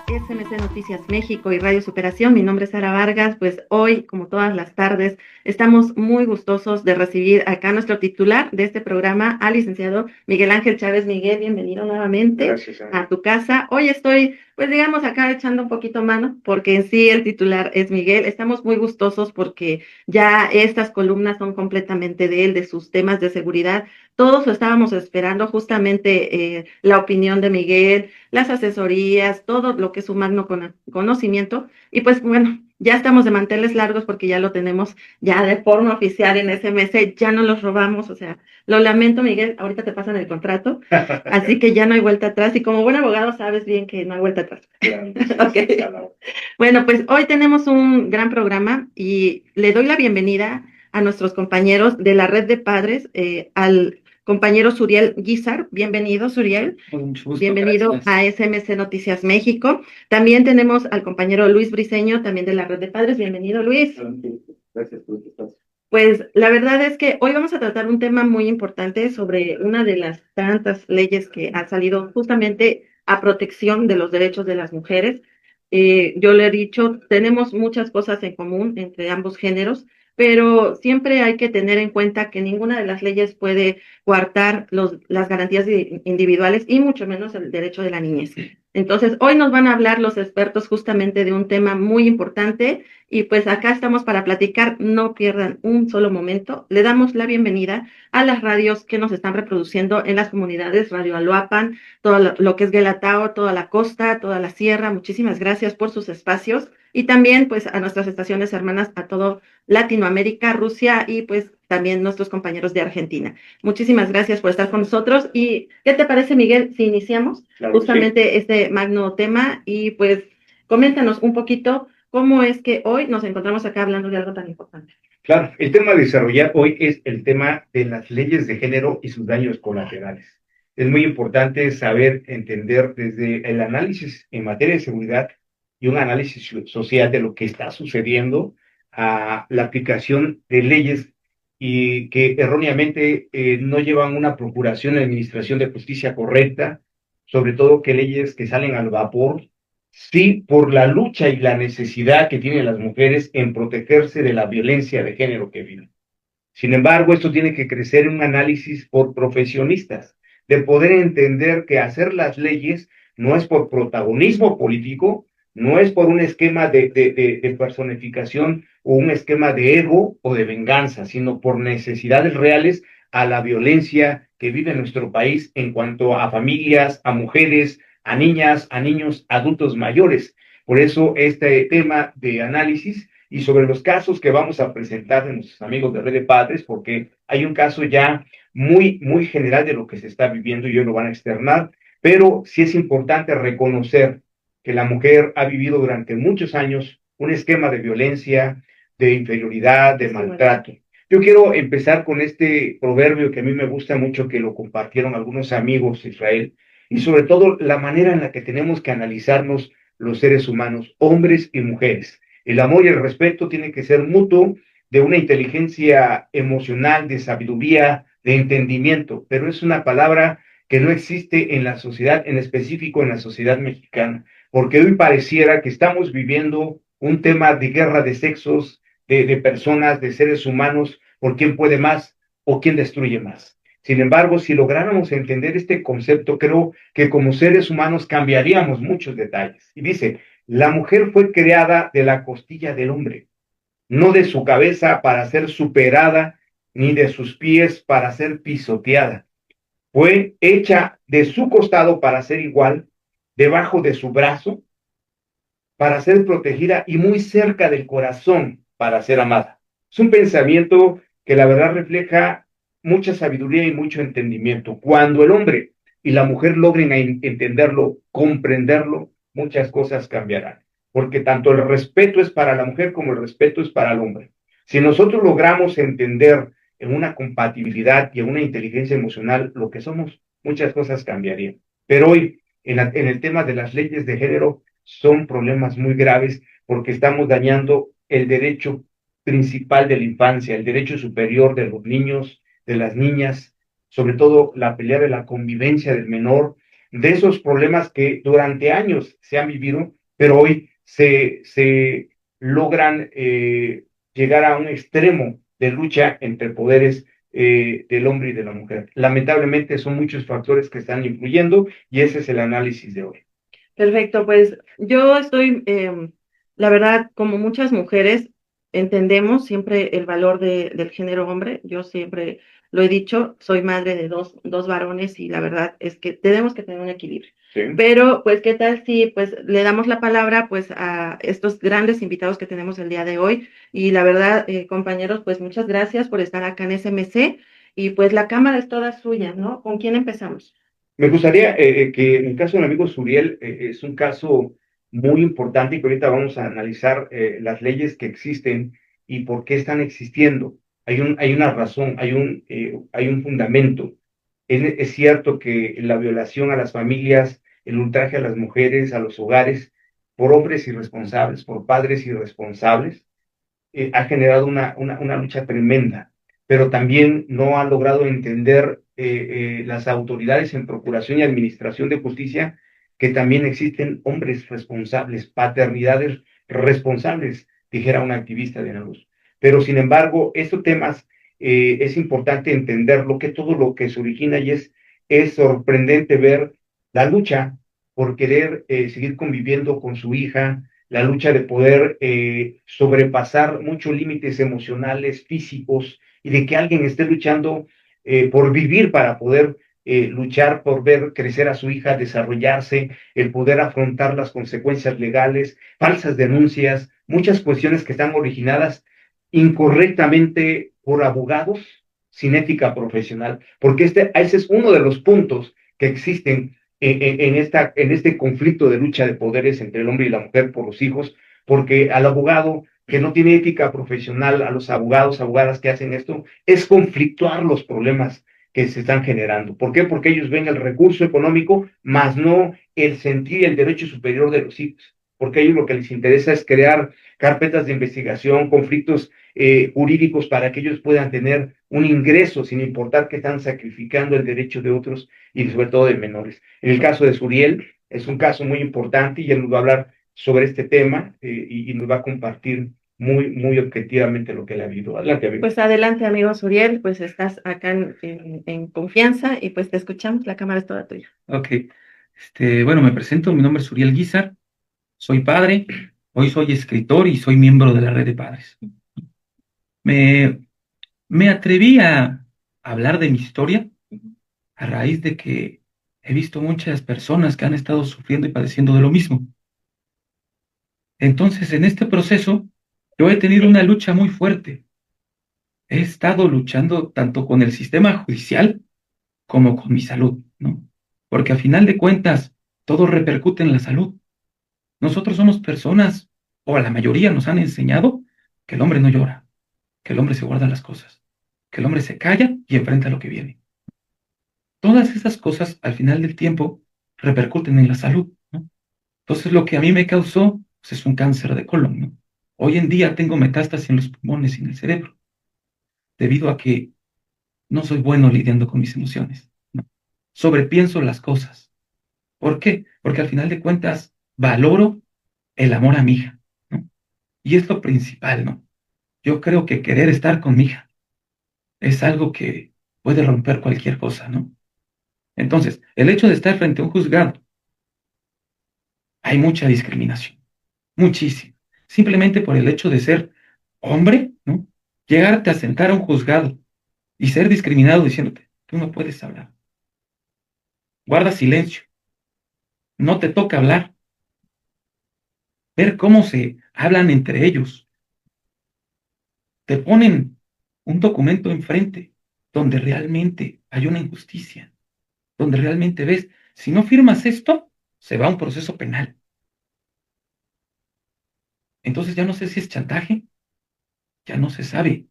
SMC Noticias México y Radio Superación. Mi nombre es Sara Vargas. Pues hoy, como todas las tardes, estamos muy gustosos de recibir acá a nuestro titular de este programa, al licenciado Miguel Ángel Chávez. Miguel, bienvenido nuevamente. Gracias, a tu casa. Hoy estoy, pues digamos, acá echando un poquito mano, porque en sí el titular es Miguel. Estamos muy gustosos porque ya estas columnas son completamente de él, de sus temas de seguridad. Todos lo estábamos esperando, justamente la opinión de Miguel, las asesorías, todo lo que es su magno conocimiento. Y pues bueno, ya estamos de manteles largos porque ya lo tenemos ya de forma oficial en SMS, ya no los robamos, o sea, lo lamento, Miguel, ahorita te pasan el contrato, así que ya no hay vuelta atrás. Y como buen abogado sabes bien que no hay vuelta atrás. Claro, okay. Bueno, pues hoy tenemos un gran programa y le doy la bienvenida a nuestros compañeros de la red de padres, al compañero Suriel Guizar. Bienvenido, Suriel. Mucho gusto, bienvenido, gracias. A SMC Noticias México. También tenemos al compañero Luis Briceño, también de la red de padres. Bienvenido, Luis. Gracias por tu espacio. Pues la verdad es que hoy vamos a tratar un tema muy importante sobre una de las tantas leyes que ha salido justamente a protección de los derechos de las mujeres. Yo le he dicho, tenemos muchas cosas en común entre ambos géneros, pero siempre hay que tener en cuenta que ninguna de las leyes puede coartar las garantías individuales y mucho menos el derecho de la niñez. Entonces, hoy nos van a hablar los expertos justamente de un tema muy importante y pues acá estamos para platicar. No pierdan un solo momento. Le damos la bienvenida a las radios que nos están reproduciendo en las comunidades, Radio Aloapan, todo lo que es Guelatao, toda la costa, toda la sierra. Muchísimas gracias por sus espacios y también pues a nuestras estaciones hermanas, a todo Latinoamérica, Rusia y pues también nuestros compañeros de Argentina. Muchísimas gracias por estar con nosotros. ¿Y qué te parece, Miguel, si iniciamos justamente sí, este magno tema? Y pues coméntanos un poquito cómo es que hoy nos encontramos acá hablando de algo tan importante. Claro, el tema a desarrollar hoy es el tema de las leyes de género y sus daños colaterales. Es muy importante saber entender desde el análisis en materia de seguridad y un análisis social de lo que está sucediendo a la aplicación de leyes y que erróneamente no llevan una procuración y administración de justicia correcta, sobre todo que leyes que salen al vapor, sí, por la lucha y la necesidad que tienen las mujeres en protegerse de la violencia de género que viven. Sin embargo, esto tiene que crecer en un análisis por profesionistas, de poder entender que hacer las leyes no es por protagonismo político, no es por un esquema de personificación o un esquema de ego o de venganza, sino por necesidades reales a la violencia que vive nuestro país en cuanto a familias, a mujeres, a niñas, a niños, adultos mayores. Por eso este tema de análisis y sobre los casos que vamos a presentar de nuestros amigos de Red de Padres, porque hay un caso ya muy general de lo que se está viviendo y hoy lo van a externar, pero sí es importante reconocer que la mujer ha vivido durante muchos años un esquema de violencia, de inferioridad, de maltrato. Yo quiero empezar con este proverbio que a mí me gusta mucho, que lo compartieron algunos amigos de Israel, y sobre todo la manera en la que tenemos que analizarnos los seres humanos, hombres y mujeres. El amor y el respeto tienen que ser mutuo, de una inteligencia emocional, de sabiduría, de entendimiento, pero es una palabra que no existe en la sociedad, en específico en la sociedad mexicana, porque hoy pareciera que estamos viviendo un tema de guerra de sexos, de personas, de seres humanos, por quién puede más o quién destruye más. Sin embargo, si lográramos entender este concepto, creo que como seres humanos cambiaríamos muchos detalles. Y dice, la mujer fue creada de la costilla del hombre, no de su cabeza para ser superada, ni de sus pies para ser pisoteada. Fue hecha de su costado para ser igual, debajo de su brazo para ser protegida y muy cerca del corazón para ser amada. Es un pensamiento que la verdad refleja mucha sabiduría y mucho entendimiento. Cuando el hombre y la mujer logren entenderlo, comprenderlo, muchas cosas cambiarán. Porque tanto el respeto es para la mujer como el respeto es para el hombre. Si nosotros logramos entender en una compatibilidad y en una inteligencia emocional lo que somos, muchas cosas cambiarían. Pero hoy, en el tema de las leyes de género, son problemas muy graves porque estamos dañando el derecho principal de la infancia, el derecho superior de los niños, de las niñas, sobre todo la pelea de la convivencia del menor, de esos problemas que durante años se han vivido, pero hoy se logran llegar a un extremo de lucha entre poderes del hombre y de la mujer. Lamentablemente son muchos factores que están influyendo y ese es el análisis de hoy. Perfecto, pues yo estoy, la verdad, como muchas mujeres, entendemos siempre el valor del género hombre. Yo siempre lo he dicho, soy madre de dos varones y la verdad es que tenemos que tener un equilibrio. Sí. Pero, pues, ¿qué tal si pues le damos la palabra pues a estos grandes invitados que tenemos el día de hoy? Y la verdad, compañeros, pues muchas gracias por estar acá en SMC y pues la cámara es toda suya, ¿no? ¿Con quién empezamos? Me gustaría que en el caso del amigo Suriel es un caso muy importante y que ahorita vamos a analizar las leyes que existen y por qué están existiendo. Hay una razón, hay un fundamento. Es cierto que la violación a las familias, el ultraje a las mujeres, a los hogares, por hombres irresponsables, por padres irresponsables, ha generado una lucha tremenda, pero también no ha logrado entender las autoridades en procuración y administración de justicia que también existen hombres responsables, paternidades responsables, dijera una activista de la luz. Pero sin embargo, estos temas es importante entenderlo, que todo lo que se origina y es sorprendente ver la lucha por querer seguir conviviendo con su hija, la lucha de poder sobrepasar muchos límites emocionales, físicos, y de que alguien esté luchando por vivir para poder luchar por ver crecer a su hija, desarrollarse, el poder afrontar las consecuencias legales, falsas denuncias, muchas cuestiones que están originadas incorrectamente por abogados sin ética profesional, porque ese es uno de los puntos que existen en este conflicto de lucha de poderes entre el hombre y la mujer por los hijos, porque al abogado que no tiene ética profesional, a los abogados, abogadas que hacen esto, es conflictuar los problemas que se están generando. ¿Por qué? Porque ellos ven el recurso económico, más no el sentir el derecho superior de los hijos. Porque a ellos lo que les interesa es crear carpetas de investigación, conflictos jurídicos para que ellos puedan tener un ingreso sin importar que están sacrificando el derecho de otros y sobre todo de menores. En el caso de Suriel, es un caso muy importante y él nos va a hablar sobre este tema y nos va a compartir muy objetivamente lo que él ha vivido. Adelante, amigo. Pues adelante, amigo Suriel, pues estás acá en confianza y pues te escuchamos, la cámara es toda tuya. Ok, bueno, me presento, mi nombre es Uriel Guizar, soy padre, hoy soy escritor y soy miembro de la red de padres. Me, me atreví a hablar de mi historia a raíz de que he visto muchas personas que han estado sufriendo y padeciendo de lo mismo. Entonces, en este proceso, yo he tenido una lucha muy fuerte. He estado luchando tanto con el sistema judicial como con mi salud, ¿no? Porque a final de cuentas, todo repercute en la salud. Nosotros somos personas, o a la mayoría nos han enseñado que el hombre no llora, que el hombre se guarda las cosas, que el hombre se calla y enfrenta lo que viene. Todas esas cosas, al final del tiempo, repercuten en la salud, ¿no? Entonces, lo que a mí me causó, pues, es un cáncer de colon, ¿no? Hoy en día tengo metástasis en los pulmones y en el cerebro, debido a que no soy bueno lidiando con mis emociones, ¿no? Sobrepienso las cosas. ¿Por qué? Porque al final de cuentas valoro el amor a mi hija, ¿no? Y es lo principal, ¿no? Yo creo que querer estar con mi hija es algo que puede romper cualquier cosa, ¿no? Entonces, el hecho de estar frente a un juzgado, hay mucha discriminación, muchísima. Simplemente por el hecho de ser hombre, ¿no? Llegarte a sentar a un juzgado y ser discriminado diciéndote, tú no puedes hablar, guarda silencio, no te toca hablar, ver cómo se hablan entre ellos, te ponen un documento enfrente donde realmente hay una injusticia, donde realmente ves, si no firmas esto, se va a un proceso penal. Entonces ya no sé si es chantaje, ya no se sabe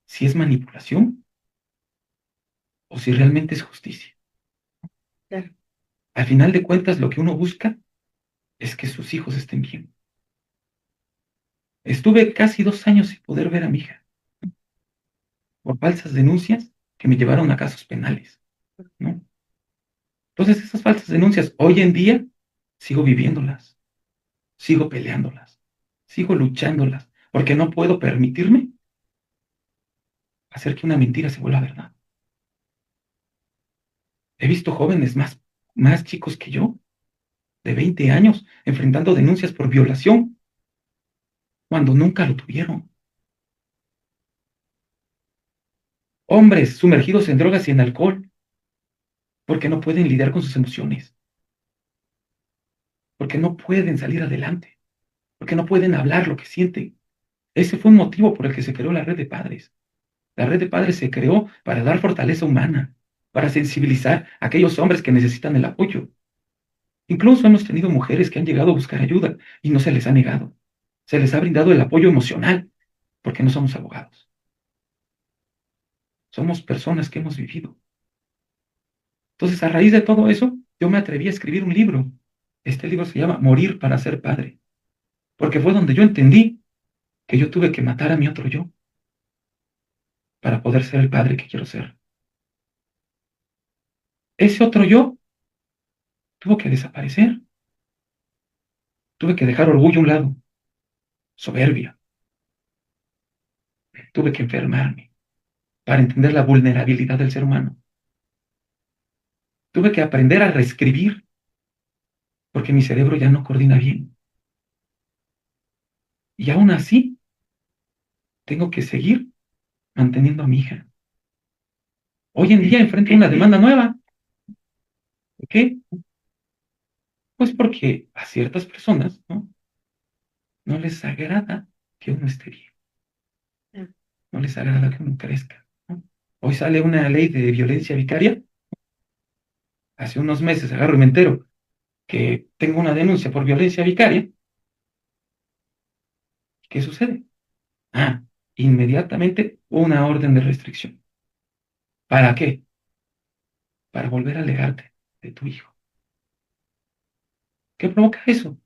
si es manipulación o si realmente es justicia. Claro. Al final de cuentas, lo que uno busca es que sus hijos estén bien. Estuve casi 2 años sin poder ver a mi hija por falsas denuncias que me llevaron a casos penales, ¿no? Entonces, esas falsas denuncias, hoy en día, sigo viviéndolas, sigo peleándolas, sigo luchándolas, porque no puedo permitirme hacer que una mentira se vuelva verdad. He visto jóvenes más chicos que yo, de 20 años, enfrentando denuncias por violación, cuando nunca lo tuvieron. Hombres sumergidos en drogas y en alcohol, porque no pueden lidiar con sus emociones, porque no pueden salir adelante, porque no pueden hablar lo que sienten. Ese fue un motivo por el que se creó la red de padres. La red de padres se creó para dar fortaleza humana, para sensibilizar a aquellos hombres que necesitan el apoyo. Incluso hemos tenido mujeres que han llegado a buscar ayuda y no se les ha negado. Se les ha brindado el apoyo emocional, porque no somos abogados. Somos personas que hemos vivido. Entonces, a raíz de todo eso, yo me atreví a escribir un libro. Este libro se llama Morir para ser padre, porque fue donde yo entendí que yo tuve que matar a mi otro yo para poder ser el padre que quiero ser. Ese otro yo tuvo que desaparecer. Tuve que dejar orgullo a un lado, soberbia. Tuve que enfermarme para entender la vulnerabilidad del ser humano. Tuve que aprender a reescribir porque mi cerebro ya no coordina bien. Y aún así, tengo que seguir manteniendo a mi hija. Hoy en día enfrento una demanda nueva. ¿Por qué? Pues porque a ciertas personas, ¿no? No les agrada que uno esté bien. No les agrada que uno crezca, ¿no? Hoy sale una ley de violencia vicaria. Hace unos meses agarro y me entero que tengo una denuncia por violencia vicaria. ¿Qué sucede? Ah, inmediatamente una orden de restricción. ¿Para qué? Para volver a alegarte de tu hijo. ¿Qué provoca eso?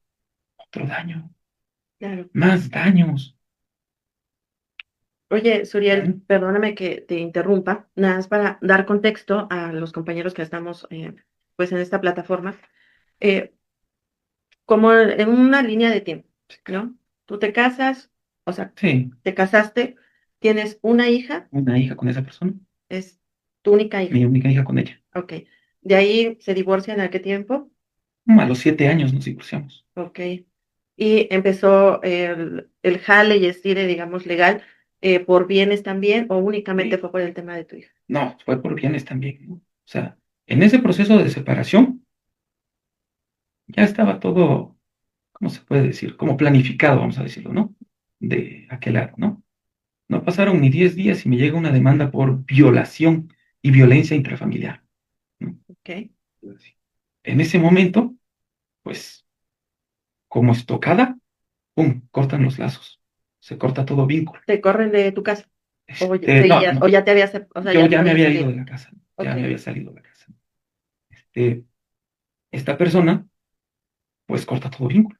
Otro daño, Claro. más daños. Oye, Suriel, ¿Mm? perdóname que te interrumpa, nada más para dar contexto a los compañeros que estamos pues en esta plataforma, eh, como en una línea de tiempo, ¿no? Tú te casas, o sea, Sí, te casaste, tienes una hija, una hija con esa persona, es tu única hija, mi única hija con ella. ok. De ahí se divorcian ¿a qué tiempo? A los 7 años nos divorciamos. Ok. Y empezó el jale y estire, digamos, legal, por bienes también, o únicamente Sí. fue por el tema de tu hija. No, fue por bienes también, ¿no? O sea, en ese proceso de separación ya estaba todo, ¿cómo se puede decir? Como planificado, vamos a decirlo, ¿no? De aquel lado, ¿no? No pasaron ni 10 días y me llega una demanda por violación y violencia intrafamiliar, ¿no? Ok. En ese momento, pues, como estocada, ¡pum!, cortan los lazos, se corta todo vínculo. Te corren de tu casa, o No, seguías, o no, ya te habías, o sea, yo ya te ya me habías había ido salido. de la casa, ya Ok. me había salido de la casa. Este, esta persona, pues, corta todo vínculo.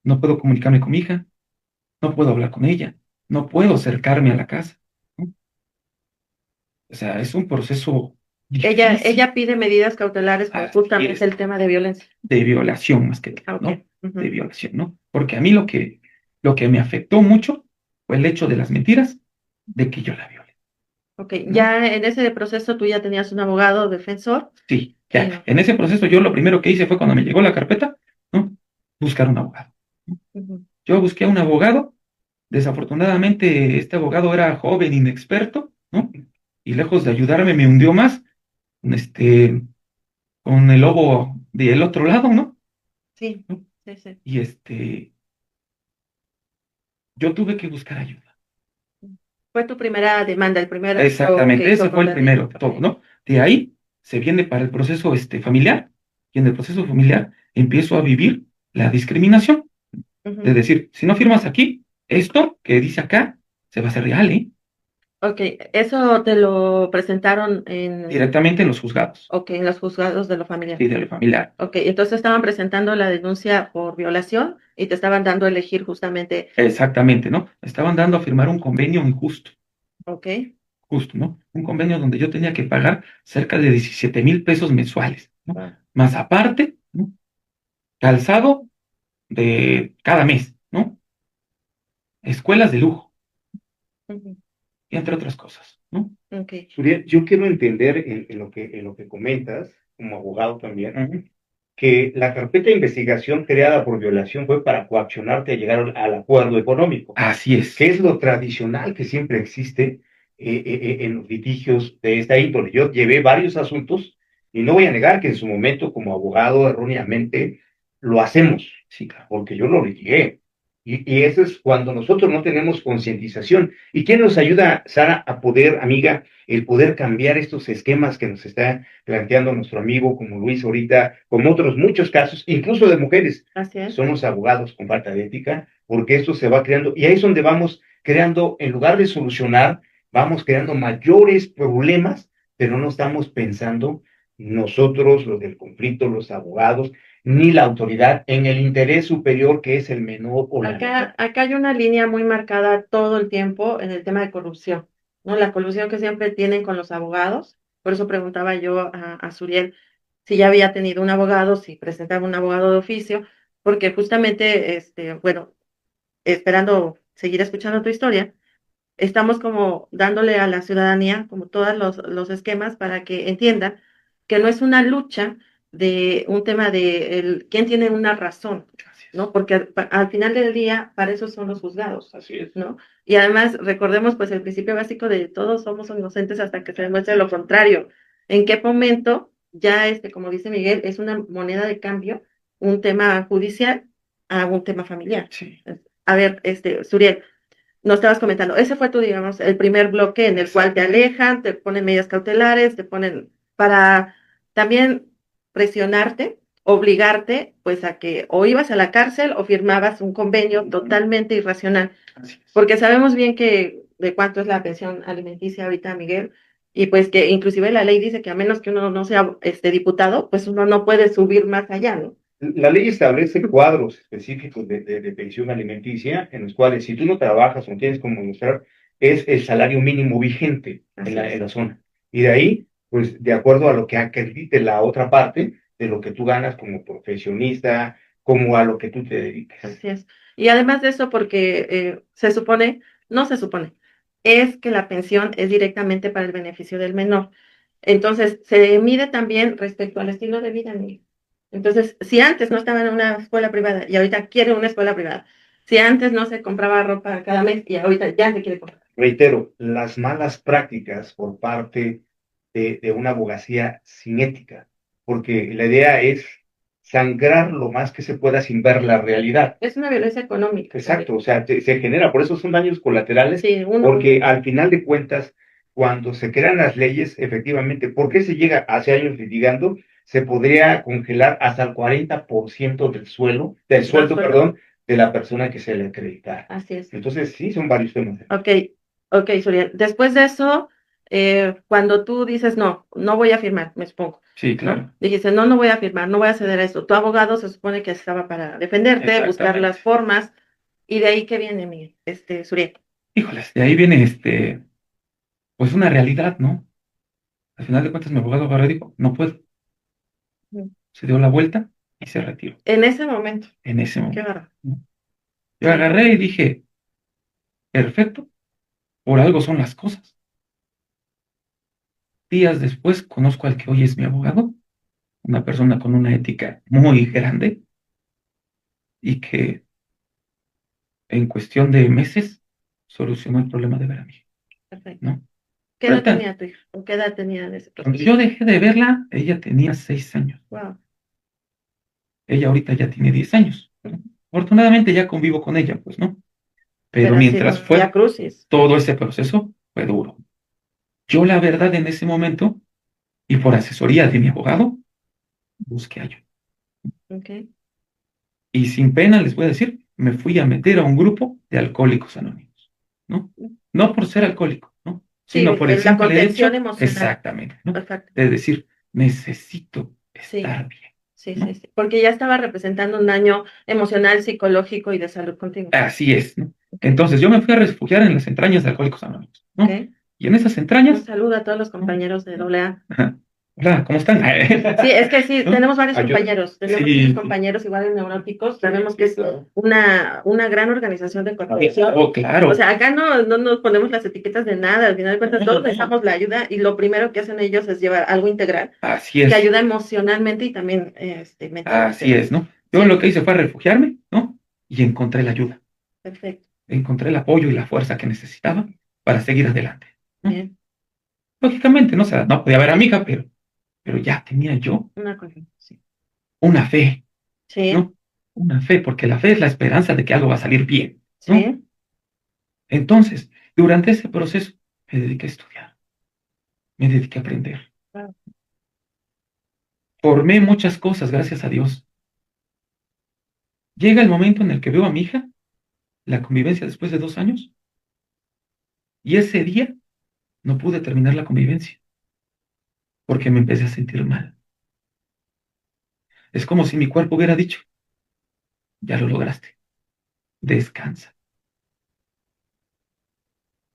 No puedo comunicarme con mi hija, no puedo hablar con ella, no puedo acercarme a la casa, ¿no? O sea, es un proceso difícil, Ella pide medidas cautelares por así justamente es, el tema de violencia. de violación más que todo, Ah, ok. ¿no? De Ujú. violación, ¿no? Porque a mí lo que me afectó mucho fue el hecho de las mentiras de que yo la violé, Ok, ¿no? ya en ese proceso tú ya tenías un abogado defensor. Sí, eh, ya, en ese proceso yo lo primero que hice fue cuando me llegó la carpeta, ¿no? Buscar un abogado, ¿no? ujú. Yo busqué a un abogado. Desafortunadamente, este abogado era joven, inexperto, ¿no? Y lejos de ayudarme, me hundió más, este, con el lobo del otro lado, ¿no? Sí, ¿No? sí, sí. Y yo tuve que buscar ayuda. Fue tu primera demanda, el primer acto que Exactamente, hizo ese fue el contra ti. primero de todo, Ok. ¿no? De ahí se viene para el proceso familiar, y en el proceso familiar empiezo a vivir la discriminación, de Ujú. decir, si no firmas aquí, esto que dice acá se va a hacer real, ¿eh? Ok, eso te lo presentaron en, Directamente en los juzgados, ok, en los juzgados de lo familiar. sí, de lo familiar. Ok, entonces estaban presentando la denuncia por violación y te estaban dando a elegir justamente, Exactamente, ¿no? Me estaban dando a firmar un convenio injusto, ok, justo, ¿no? Un convenio donde yo tenía que pagar cerca de 17,000 pesos mensuales. ¿no? Wow. Más aparte, ¿no? Calzado de cada mes, ¿no? Escuelas de lujo, Ujú. y entre otras cosas, ¿no? Ok. Suriel, yo quiero entender en lo que comentas, como abogado también, Ujú. que la carpeta de investigación creada por violación fue para coaccionarte a llegar al acuerdo económico, Así es. que es lo tradicional que siempre existe en los litigios de esta índole. Yo llevé varios asuntos y no voy a negar que en su momento como abogado erróneamente lo hacemos, Sí, claro. porque yo lo litigué. Y eso es cuando nosotros no tenemos concientización. ¿Y quién nos ayuda, Sara, a poder, amiga, el poder cambiar estos esquemas que nos está planteando nuestro amigo, como Luis ahorita, como otros muchos casos, incluso de mujeres? Así es. Somos abogados con falta de ética, porque esto se va creando, y ahí es donde vamos creando, en lugar de solucionar, vamos creando mayores problemas, pero no estamos pensando nosotros, los del conflicto, los abogados, ni la autoridad, en el interés superior que es el menor o la menor. Acá hay una línea muy marcada todo el tiempo en el tema de corrupción, ¿no? La colusión que siempre tienen con los abogados. Por eso preguntaba yo a Suriel si ya había tenido un abogado, si presentaba un abogado de oficio, porque justamente, bueno, esperando seguir escuchando tu historia, estamos como dándole a la ciudadanía como todos los esquemas para que entiendan que no es una lucha de un tema de quién tiene una razón, Así es. ¿no? Porque al final del día, para eso son los juzgados, Así es. ¿no? Y además, recordemos pues el principio básico de todos somos inocentes hasta que se demuestre lo contrario. ¿En qué momento ya, como dice Miguel, es una moneda de cambio, un tema judicial a un tema familiar? Sí. A ver, Suriel, nos estabas comentando, ese fue tu, digamos, el primer bloque en el cual te alejan, te ponen medidas cautelares, te ponen para también presionarte, obligarte, pues a que o ibas a la cárcel o firmabas un convenio totalmente irracional, Así es. porque sabemos bien que de cuánto es la pensión alimenticia ahorita, Miguel, y pues que inclusive la ley dice que a menos que uno no sea diputado, pues uno no puede subir más allá, ¿no? La ley establece cuadros específicos de pensión alimenticia en los cuales si tú no trabajas o no tienes como demostrar, es el salario mínimo vigente Así es. en la zona. Y de ahí, pues de acuerdo a lo que acredite la otra parte de lo que tú ganas como profesionista, como a lo que tú te dediques. Así es. Y además de eso, porque se supone, no se supone, es que la pensión es directamente para el beneficio del menor. Entonces, se mide también respecto al estilo de vida, Miguel. Entonces, si antes no estaba en una escuela privada y ahorita quiere una escuela privada, si antes no se compraba ropa cada mes y ahorita ya se quiere comprar. Reitero, las malas prácticas por parte de una abogacía sin ética, porque la idea es sangrar lo más que se pueda sin ver la realidad. Es una violencia económica Exacto, también. o sea, se genera, por eso son daños colaterales, Sí, porque al final de cuentas, cuando se crean las leyes, efectivamente, ¿por qué se llega hace años litigando? Se podría congelar hasta el 40% del sueldo, sueldo. perdón, de la persona que se le acreditara. Así es. Entonces, sí, son varios temas. Ok, ok, Suriel. Después de eso, cuando tú dices no, no voy a firmar, me supongo, Sí, ¿no? claro. Dijiste, no, no voy a firmar, no voy a ceder a esto. Tu abogado se supone que estaba para defenderte, buscar las Exactamente. formas, y de ahí que viene mi, Suriel. Híjoles, de ahí viene pues una realidad, ¿no? Al final de cuentas, mi abogado agarró y dijo, no puedo. Mm. Se dio la vuelta y se retiró En ese momento, en ese qué momento, bárbaro. ¿no? Yo Sí, agarré y dije, perfecto, por algo son las cosas. Días después conozco al que hoy es mi abogado, una persona con una ética muy grande y que en cuestión de meses solucionó el problema de ver a mi hija, perfecto. ¿no? ¿Qué edad Ahorita, tenía tu hija? ¿O qué edad tenía en ese cuando proceso? yo dejé de verla, ella tenía 6 años. Wow. Ella ahorita ya tiene 10 años, ¿no? Afortunadamente ya convivo con ella, pues, ¿no? Pero Pero ha sido mientras un vía fue crucis. todo ese proceso, fue duro. Yo, la verdad, en ese momento, y por asesoría de mi abogado, busqué ayuda. Ok. Y sin pena les voy a decir, me fui a meter a un grupo de alcohólicos anónimos, ¿no? No por ser alcohólico, ¿no? Sí, Sino por el la simple contención hecho, emocional. exactamente, ¿no? Perfecto. De decir, necesito Sí. estar bien, Sí, sí, ¿no? sí, porque ya estaba representando un daño emocional, psicológico y de salud contigo. Así es, ¿no? Ok, Entonces yo me fui a refugiar en las entrañas de Alcohólicos Anónimos, ¿no? ok. Y en esas Un entrañas, saludo a todos los ¿no? compañeros de AA. Ajá. Hola, ¿cómo están? Sí, es que sí, ¿No? tenemos varios Ayuda. tenemos Sí, varios compañeros igual en neuróticos, sabemos que es una gran organización de coordinación. oh, O claro, sea, acá no nos ponemos las etiquetas de nada, al final de cuentas todos necesitamos la ayuda y lo primero que hacen ellos es llevar algo integral así que es, ayuda emocionalmente y también así mentalmente. es, ¿no? Yo lo Sí, que hice fue refugiarme, ¿no? Y encontré la ayuda, perfecto, encontré el apoyo y la fuerza que necesitaba para seguir adelante, ¿no? bien, Lógicamente, no, o sea, no podía ver a mi hija, pero ya tenía yo una cosa, sí. una fe, Sí, ¿no? Una fe, porque la fe es la esperanza de que algo va a salir bien, ¿no? sí, Entonces, durante ese proceso, me dediqué a estudiar, me dediqué a aprender. claro. Formé muchas cosas, gracias a Dios. Llega el momento en el que veo a mi hija, la convivencia después de 2 años, y ese día no pude terminar la convivencia porque me empecé a sentir mal. Es como si mi cuerpo hubiera dicho, ya lo lograste, descansa.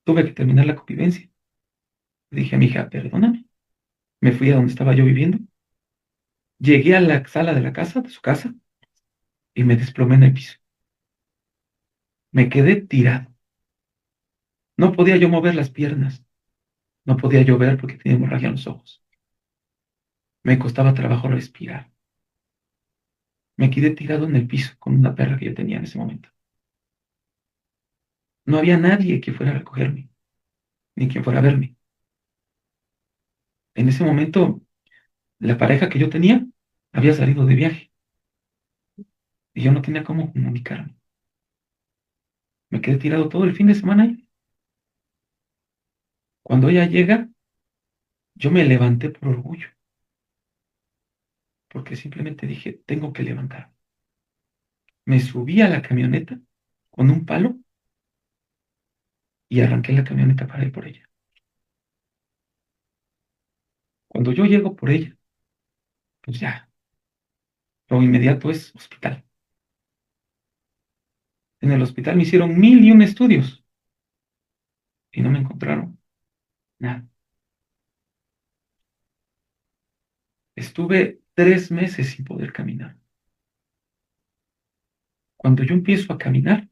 Tuve que terminar la convivencia. Le dije a mi hija, perdóname. Me fui a donde estaba yo viviendo, llegué a la sala de la casa, de su casa, y me desplomé en el piso. Me quedé tirado. No podía yo mover las piernas, no podía yo ver porque tenía hemorragia en los ojos. Me costaba trabajo respirar. Me quedé tirado en el piso con una perra que yo tenía en ese momento. No había nadie que fuera a recogerme, ni quien fuera a verme. En ese momento, la pareja que yo tenía había salido de viaje y yo no tenía cómo comunicarme. Me quedé tirado todo el fin de semana ahí. Cuando ella llega, yo me levanté por orgullo, porque simplemente dije, tengo que levantar. Me subí a la camioneta con un palo y arranqué la camioneta para ir por ella. Cuando yo llego por ella, pues ya, lo inmediato es hospital. En el hospital me hicieron 1001 estudios y no me encontraron nada. Estuve 3 meses sin poder caminar. Cuando yo empiezo a caminar,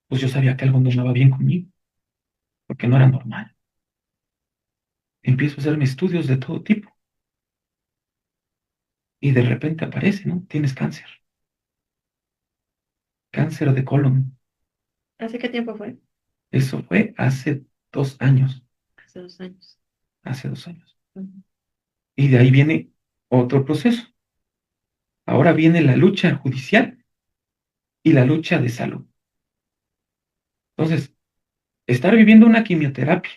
pues yo sabía que algo no andaba bien conmigo, porque no era normal. Empiezo a hacerme estudios de todo tipo y de repente aparece, ¿no? Tienes cáncer, cáncer de colon. ¿Hace qué tiempo fue? Eso fue hace 2 años, Hace 2 años. hace 2 años. Ujú. Y de ahí viene otro proceso. Ahora viene la lucha judicial y la lucha de salud. Entonces, estar viviendo una quimioterapia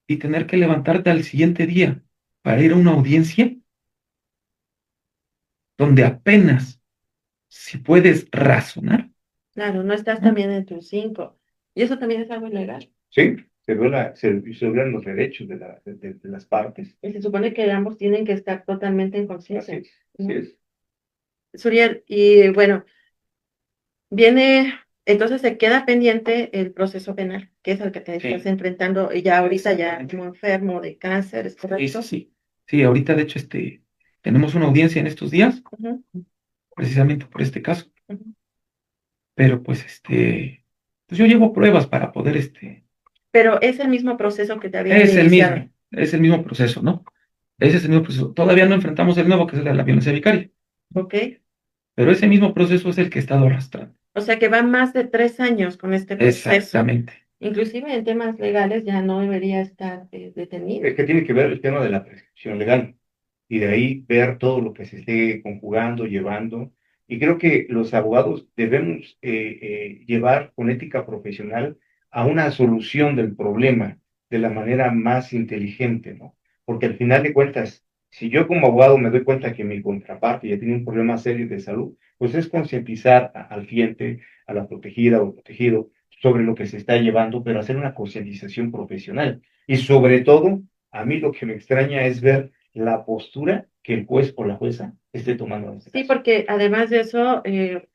y tener que levantarte al siguiente día para ir a una audiencia donde apenas si puedes razonar, Claro, no estás ¿no? también en tus 5. Y eso también es algo ilegal. Sí, se violan los derechos de las partes. Y se supone que ambos tienen que estar totalmente en Así conciencia, es, así ¿no? es. Suriel, y bueno, viene, entonces se queda pendiente el proceso penal, que es al que te estás Sí, enfrentando y ya ahorita ya exactamente. como enfermo de cáncer, ¿es Sí, sí, correcto? sí. Sí, ahorita de hecho tenemos una audiencia en estos días, Ujú, precisamente por este caso, ujú. pero pues pues yo llevo pruebas para poder Pero es el mismo proceso que te habían es iniciado, es el mismo proceso, ¿no? Ese es el mismo proceso. Todavía no enfrentamos el nuevo, que es el de la violencia vicaria, ¿ok? pero ese mismo proceso es el que he estado arrastrando. O sea que va más de 3 años con este proceso. Exactamente. Inclusive en temas legales ya no debería estar detenido. Es que tiene que ver el tema de la prescripción legal y de ahí ver todo lo que se esté conjugando, llevando. Y creo que los abogados debemos llevar con ética profesional a una solución del problema de la manera más inteligente, ¿no? Porque al final de cuentas, si yo como abogado me doy cuenta que mi contraparte ya tiene un problema serio de salud, pues es concientizar al cliente, a la protegida o protegido sobre lo que se está llevando, pero hacer una concientización profesional. Y sobre todo, a mí lo que me extraña es ver la postura que el juez o la jueza esté tomando en este Sí, caso. porque además de eso,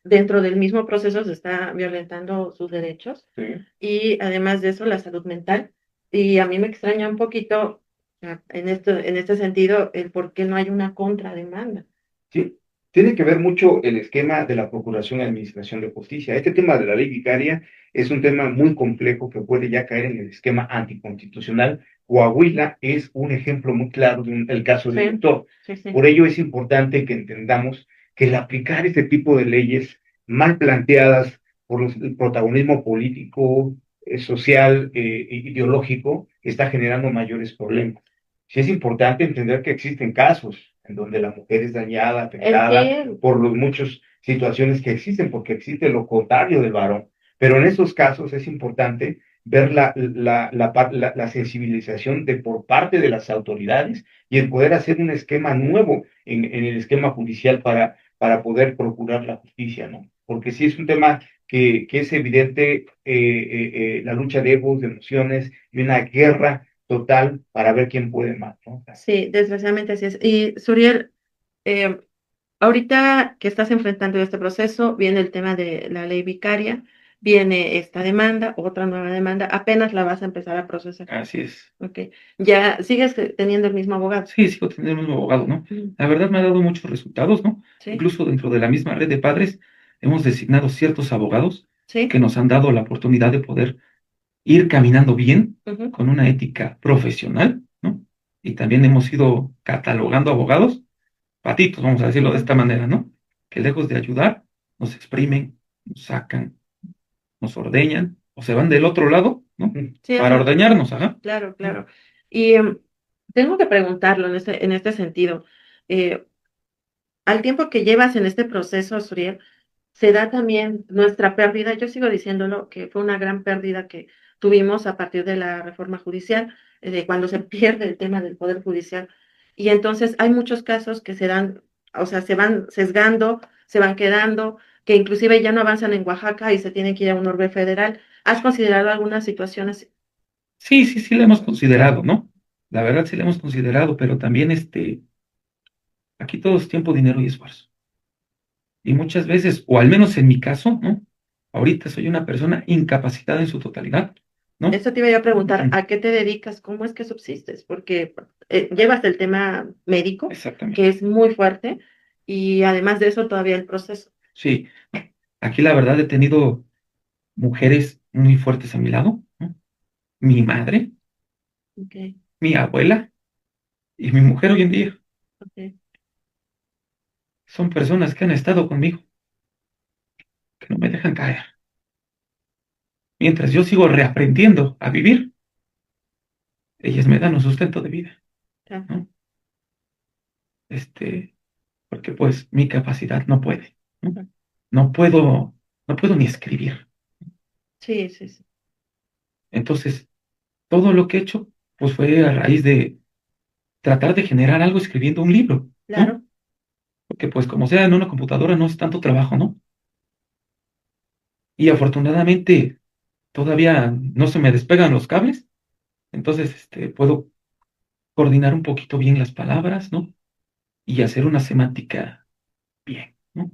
dentro del mismo proceso se está violentando sus derechos Sí, y además de eso la salud mental. Y a mí me extraña un poquito, En este sentido, el por qué no hay una contrademanda. ¿Sí? Tiene que ver mucho el esquema de la Procuración y Administración de Justicia. Este tema de la ley vicaria es un tema muy complejo que puede ya caer en el esquema anticonstitucional. Coahuila es un ejemplo muy claro el caso del doctor. Sí, sí. Por ello es importante que entendamos que el aplicar este tipo de leyes mal planteadas por el protagonismo político, social, ideológico, está generando mayores problemas. Sí es importante entender que existen casos en donde la mujer es dañada, afectada Sí, por las muchas situaciones que existen, porque existe lo contrario del varón. Pero en esos casos es importante ver la sensibilización de por parte de las autoridades y el poder hacer un esquema nuevo en el esquema judicial para poder procurar la justicia, ¿no? Porque sí es un tema que es evidente la lucha de egos, de emociones y una guerra total para ver quién puede más, ¿no? sí, desgraciadamente así es. Y Suriel, eh, ahorita que estás enfrentando este proceso, viene el tema de la ley vicaria, viene esta demanda, otra nueva demanda, apenas la vas a empezar a procesar. Así es. Ok. Ya sigues teniendo el mismo abogado. Sí, sigo teniendo el mismo abogado, ¿no? Ujú. La verdad me ha dado muchos resultados, ¿no? Sí, Incluso dentro de la misma red de padres hemos designado ciertos abogados sí. que nos han dado la oportunidad de poder ir caminando bien, Ujú. con una ética profesional, ¿no? Y también hemos ido catalogando abogados, patitos, vamos a decirlo de Ujú. esta manera, ¿no? Que lejos de ayudar, nos exprimen, nos sacan, nos ordeñan, o se van del otro lado, ¿no? Sí, o Para sea, ordeñarnos, ajá. claro, claro. Y tengo que preguntarlo en este sentido. Eh, Al tiempo que llevas en este proceso, Suriel, se da también nuestra pérdida. Yo sigo diciéndolo, que fue una gran pérdida que tuvimos a partir de la reforma judicial, de cuando se pierde el tema del poder judicial. Y entonces hay muchos casos que se dan, o sea, se van sesgando, se van quedando, que inclusive ya no avanzan en Oaxaca y se tienen que ir a un orbe federal. ¿Has considerado algunas situaciones? Sí, sí, sí la hemos considerado, ¿no? La verdad sí la hemos considerado, pero también aquí todo es tiempo, dinero y esfuerzo. Y muchas veces, o al menos en mi caso, ¿no? Ahorita soy una persona incapacitada en su totalidad, ¿no? Eso te iba yo a preguntar, Ujú. ¿a qué te dedicas? ¿Cómo es que subsistes? Porque llevas el tema médico, que Exactamente. es muy fuerte, y además de eso todavía el proceso. Sí, aquí la verdad he tenido mujeres muy fuertes a mi lado, ¿no? Mi madre, Okay, mi abuela y mi mujer hoy en día okay. son personas que han estado conmigo, que no me dejan caer. Mientras yo sigo reaprendiendo a vivir, ellas me dan un sustento de vida, Ya. ¿no? Este, porque pues mi capacidad no puede, ¿no? No puedo, no puedo ni escribir. Sí, sí, sí. Entonces, todo lo que he hecho, pues fue a raíz de tratar de generar algo escribiendo un libro, ¿no? Claro. Porque pues como sea en una computadora no es tanto trabajo, ¿no? Y afortunadamente todavía no se me despegan los cables, entonces puedo coordinar un poquito bien las palabras, ¿no? Y hacer una semántica bien, ¿no?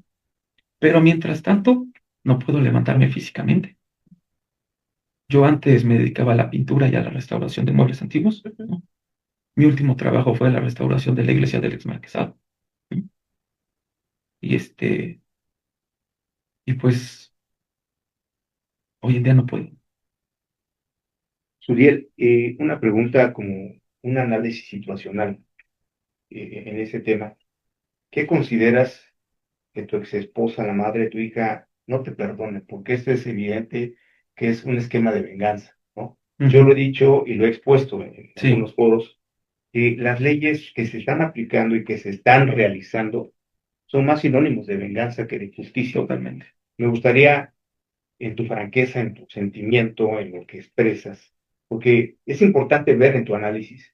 Pero mientras tanto, no puedo levantarme físicamente. Yo antes me dedicaba a la pintura y a la restauración de muebles antiguos, Ujú. ¿no? Mi último trabajo fue la restauración de la iglesia del Exmarquesado, ¿no? Y y pues hoy en día no puedo. Suriel, una pregunta como un análisis situacional en ese tema. ¿Qué consideras que tu ex esposa, la madre de tu hija, no te perdone? Porque esto es evidente que es un esquema de venganza, ¿no? Yo Ujú. lo he dicho y lo he expuesto en Sí, algunos foros, que las leyes que se están aplicando y que se están realizando son más sinónimos de venganza que de justicia. totalmente. Me gustaría en tu franqueza, en tu sentimiento, en lo que expresas, porque es importante ver en tu análisis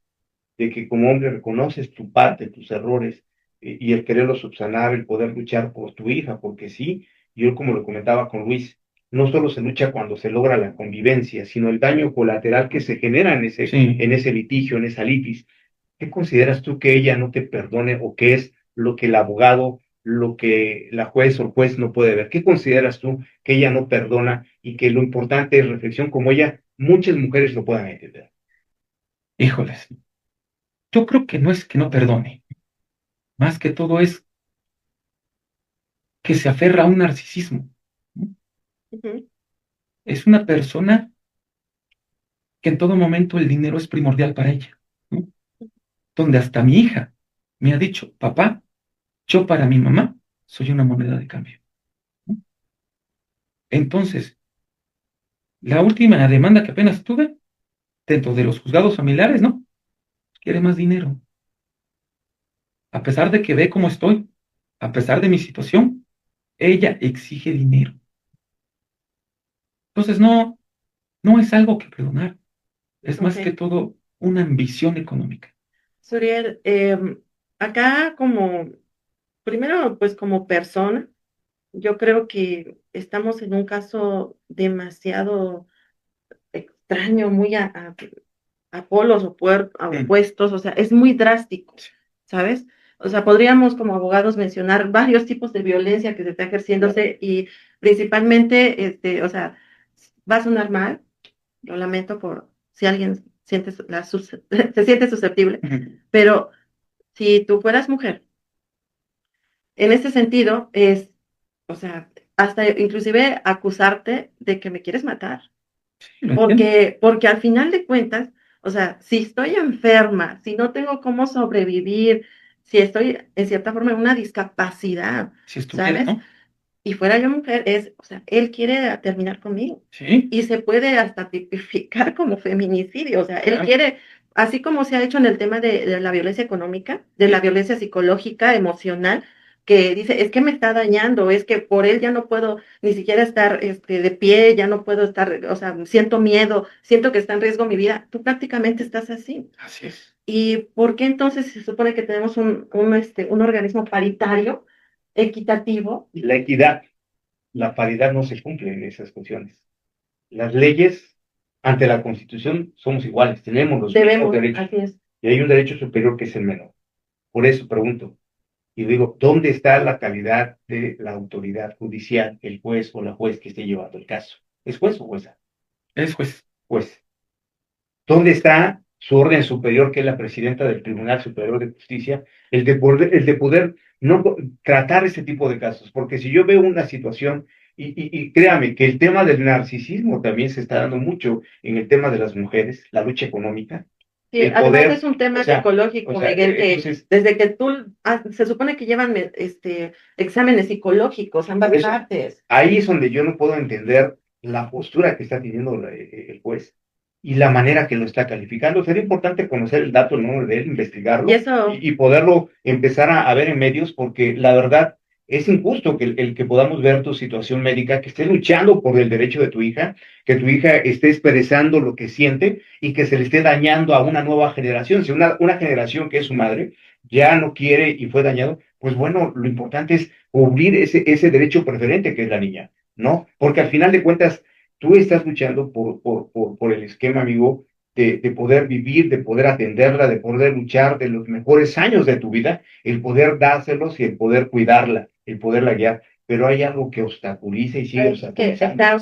de que como hombre reconoces tu parte, tus errores, y el quererlo subsanar, el poder luchar por tu hija, porque sí, yo como lo comentaba con Luis, no solo se lucha cuando se logra la convivencia, sino el daño colateral que se genera Sí, en ese litigio, en esa litis. ¿Qué consideras tú que ella no te perdone o qué es lo que el abogado, lo que la juez o el juez no puede ver? ¿Qué consideras tú que ella no perdona y que lo importante es reflexión como ella, muchas mujeres lo puedan entender? híjoles. yo creo que no es que no perdone, más que todo es que se aferra a un narcisismo, ¿no? Ujú. Es una persona que en todo momento el dinero es primordial para ella, ¿no? Donde hasta mi hija me ha dicho, papá, yo para mi mamá soy una moneda de cambio, ¿no? Entonces, la última demanda que apenas tuve, dentro de los juzgados familiares, ¿no? Quiere más dinero. A pesar de que ve cómo estoy, a pesar de mi situación, ella exige dinero. Entonces, no es algo que perdonar, es más que Ok. todo una ambición económica. Suriel, acá como, primero, pues como persona, yo creo que estamos en un caso demasiado extraño, muy a polos Mm, opuestos, o sea, es muy drástico, sí, ¿sabes? O sea, podríamos como abogados mencionar varios tipos de violencia que se está ejerciéndose y principalmente, o sea, va a sonar mal, lo lamento por si alguien siente se siente susceptible, ujú, pero si tú fueras mujer, en ese sentido es, o sea, hasta inclusive acusarte de que me quieres matar. sí, lo entiendo. Porque al final de cuentas, o sea, si estoy enferma, si no tengo cómo sobrevivir, si estoy en cierta forma en una discapacidad, Si estuviera, ¿sabes? ¿no? Y fuera yo mujer, o sea, él quiere terminar conmigo. Sí, Y se puede hasta tipificar como feminicidio, o sea, él claro, quiere, así como se ha hecho en el tema de la violencia económica, de la sí, violencia psicológica, emocional, que dice, es que me está dañando, es que por él ya no puedo ni siquiera estar de pie, ya no puedo estar, o sea, siento miedo, siento que está en riesgo mi vida, tú prácticamente estás así. así es. ¿Y por qué entonces se supone que tenemos un organismo paritario, equitativo? Y la equidad, la paridad no se cumple en esas cuestiones. Las leyes ante la Constitución somos iguales, tenemos los mismos Debemos, derechos así es. y hay un derecho superior que es el menor. Por eso pregunto, y digo, ¿dónde está la calidad de la autoridad judicial, el juez o la juez que esté llevando el caso? ¿Es juez o jueza? Es juez. Juez. ¿Dónde está su orden superior, que es la presidenta del Tribunal Superior de Justicia, el de poder no tratar este tipo de casos? Porque si yo veo una situación, y créame que el tema del narcisismo también se está dando mucho en el tema de las mujeres, la lucha económica, Sí, el además poder, es un o tema sea, o psicológico, sea, Miguel, que entonces, desde que se supone que llevan exámenes psicológicos, por ambas eso, partes. ahí es donde yo no puedo entender la postura que está teniendo el juez y la manera que lo está calificando. Sería importante conocer el dato, el nombre de él, Y investigarlo eso, y poderlo empezar a ver en medios, porque la verdad es injusto que el que podamos ver tu situación médica, que estés luchando por el derecho de tu hija, que tu hija esté expresando lo que siente y que se le esté dañando a una nueva generación. Si una generación que es su madre ya no quiere y fue dañado, pues bueno, lo importante es cubrir ese derecho preferente que es la niña, ¿no? Porque al final de cuentas, tú estás luchando por el esquema, amigo, de poder vivir, de poder atenderla, de poder luchar de los mejores años de tu vida, el poder dárselos y el poder cuidarla, el poderla guiar. Pero hay algo que obstaculiza y sigue que obstaculizando, está,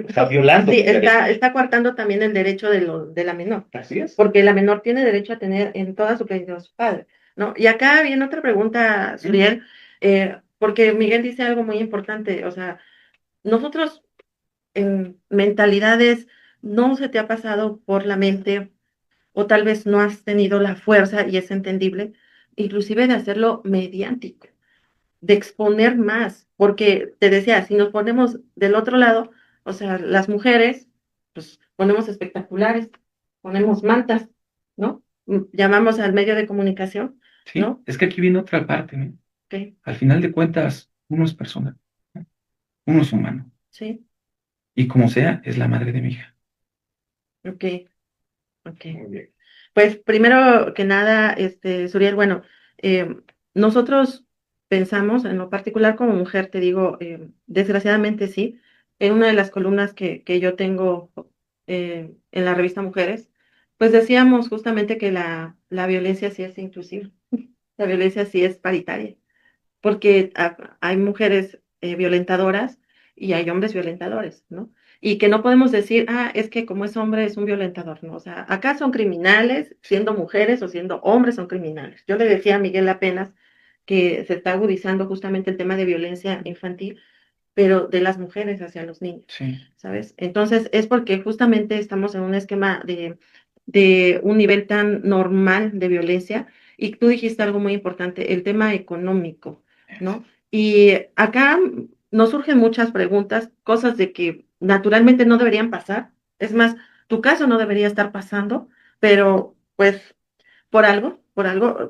está violando sí, tus derechos. está coartando también el derecho de la menor, Así es. porque la menor tiene derecho a tener en toda su plenitud a su padre, ¿no? Y acá viene otra pregunta, ¿Mm? Suriel, porque Miguel dice algo muy importante, o sea, nosotros en mentalidades, no se te ha pasado por la mente o tal vez no has tenido la fuerza, y es entendible, inclusive de hacerlo mediático, de exponer más, porque te decía, si nos ponemos del otro lado, o sea, las mujeres, pues ponemos espectaculares, ponemos mantas, ¿no? Llamamos al medio de comunicación, Sí, ¿no? es que aquí viene otra parte, ¿no? Ok, Al final de cuentas, uno es persona, ¿no? Uno es humano. sí, Y como sea, es la madre de mi hija. ok, ok. Muy bien. Pues primero que nada, Suriel, bueno, eh, nosotros pensamos, en lo particular como mujer, te digo, desgraciadamente sí, en una de las columnas que yo tengo en la revista Mujeres, pues decíamos justamente que la violencia sí es inclusiva, la violencia sí es paritaria, porque hay mujeres violentadoras y hay hombres violentadores, ¿no? y que no podemos decir, es que como es hombre es un violentador, no, o sea, acá son criminales, siendo mujeres o siendo hombres son criminales. Yo le decía a Miguel apenas que se está agudizando justamente el tema de violencia infantil, pero de las mujeres hacia los niños, Sí, ¿sabes? Entonces es porque justamente estamos en un esquema de un nivel tan normal de violencia y tú dijiste algo muy importante, el tema económico, ¿no? Y acá nos surgen muchas preguntas, cosas de que naturalmente no deberían pasar. Es más, tu caso no debería estar pasando, pero pues por algo,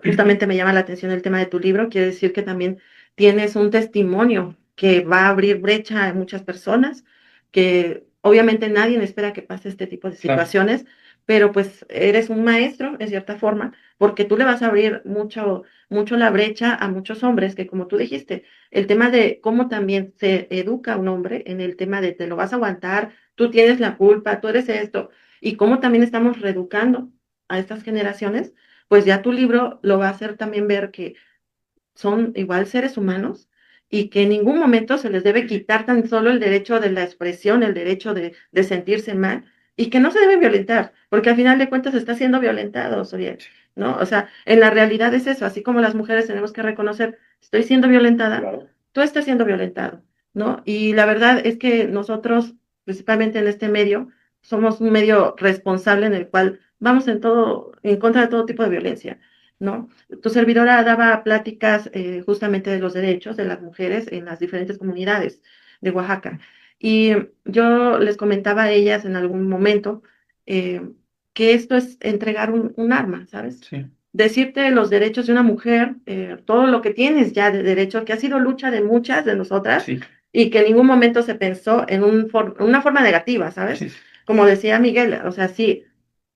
justamente me llama la atención el tema de tu libro, quiere decir que también tienes un testimonio que va a abrir brecha a muchas personas, que obviamente nadie espera que pase este tipo de claro. situaciones, pero pues eres un maestro, en cierta forma, porque tú le vas a abrir mucho la brecha a muchos hombres que, como tú dijiste, el tema de cómo también se educa a un hombre en el tema de te lo vas a aguantar, tú tienes la culpa, tú eres esto, y cómo también estamos reeducando a estas generaciones, pues ya tu libro lo va a hacer también ver que son igual seres humanos y que en ningún momento se les debe quitar tan solo el derecho de la expresión, el derecho de sentirse mal y que no se debe violentar, porque al final de cuentas está siendo violentado, Soriel, ¿no? O sea, en la realidad es eso, así como las mujeres tenemos que reconocer, estoy siendo violentada, claro, tú estás siendo violentado, ¿no? Y la verdad es que nosotros, principalmente en este medio, somos un medio responsable en el cual vamos en contra de todo tipo de violencia, ¿no? Tu servidora daba pláticas justamente de los derechos de las mujeres en las diferentes comunidades de Oaxaca. Y yo les comentaba a ellas en algún momento eh, que esto es entregar un arma, ¿sabes? Sí, Decirte los derechos de una mujer, todo lo que tienes ya de derecho, que ha sido lucha de muchas de nosotras sí, y que en ningún momento se pensó en una forma negativa, ¿sabes? sí, Como decía Miguel, o sea, sí,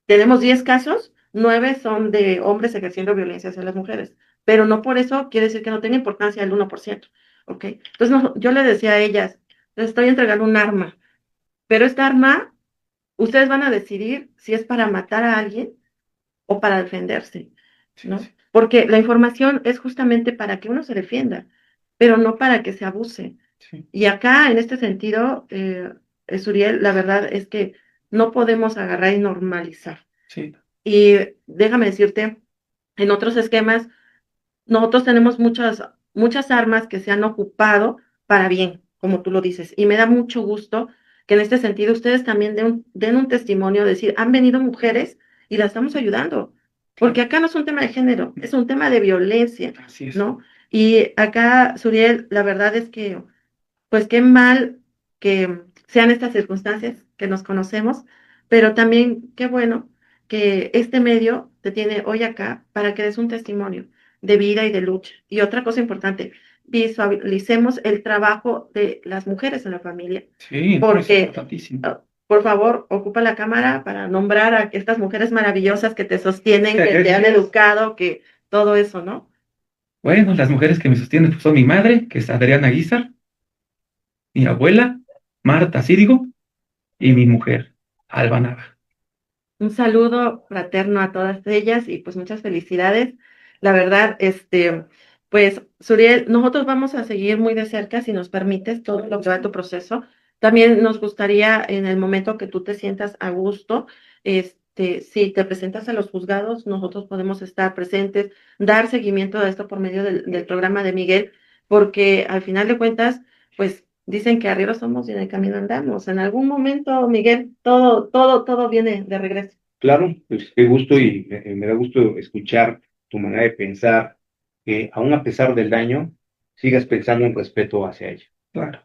tenemos 10 casos, 9 son de hombres ejerciendo violencia hacia las mujeres, pero no por eso quiere decir que no tenga importancia el 1%, ¿ok? Entonces no, yo le decía a ellas, les estoy entregando un arma, pero esta arma, ustedes van a decidir si es para matar a alguien o para defenderse, sí, ¿no? sí, Porque la información es justamente para que uno se defienda, pero no para que se abuse. sí, Y acá, en este sentido, Suriel, la verdad es que no podemos agarrar y normalizar. sí, Y déjame decirte, en otros esquemas, nosotros tenemos muchas armas que se han ocupado para bien, como tú lo dices. Y me da mucho gusto que en este sentido ustedes también den un testimonio, decir, han venido mujeres y las estamos ayudando. Porque claro. acá no es un tema de género, es un tema de violencia, Así es. ¿no? Y acá, Suriel, la verdad es que pues qué mal que sean estas circunstancias que nos conocemos, pero también qué bueno que este medio te tiene hoy acá para que des un testimonio de vida y de lucha. Y otra cosa importante, visualicemos el trabajo de las mujeres en la familia, Sí, no, es porque, importantísimo. por favor, ocupa la cámara para nombrar a estas mujeres maravillosas que te sostienen, que te han educado, que todo eso, ¿no? Bueno, las mujeres que me sostienen pues, son mi madre, que es Adriana Guizar, mi abuela, Marta Círigo, y mi mujer, Alba Nava. Un saludo fraterno a todas ellas y pues muchas felicidades. La verdad, pues, Suriel, nosotros vamos a seguir muy de cerca, si nos permites, todo lo que va a tu proceso. También nos gustaría, en el momento que tú te sientas a gusto, si te presentas a los juzgados, nosotros podemos estar presentes, dar seguimiento a esto por medio del programa de Miguel, porque al final de cuentas, pues dicen que arriba somos y en el camino andamos. En algún momento, Miguel, todo viene de regreso. Claro, pues qué gusto Sí, y me da gusto escuchar tu manera de pensar, que aún a pesar del daño, sigas pensando en respeto hacia ella. claro.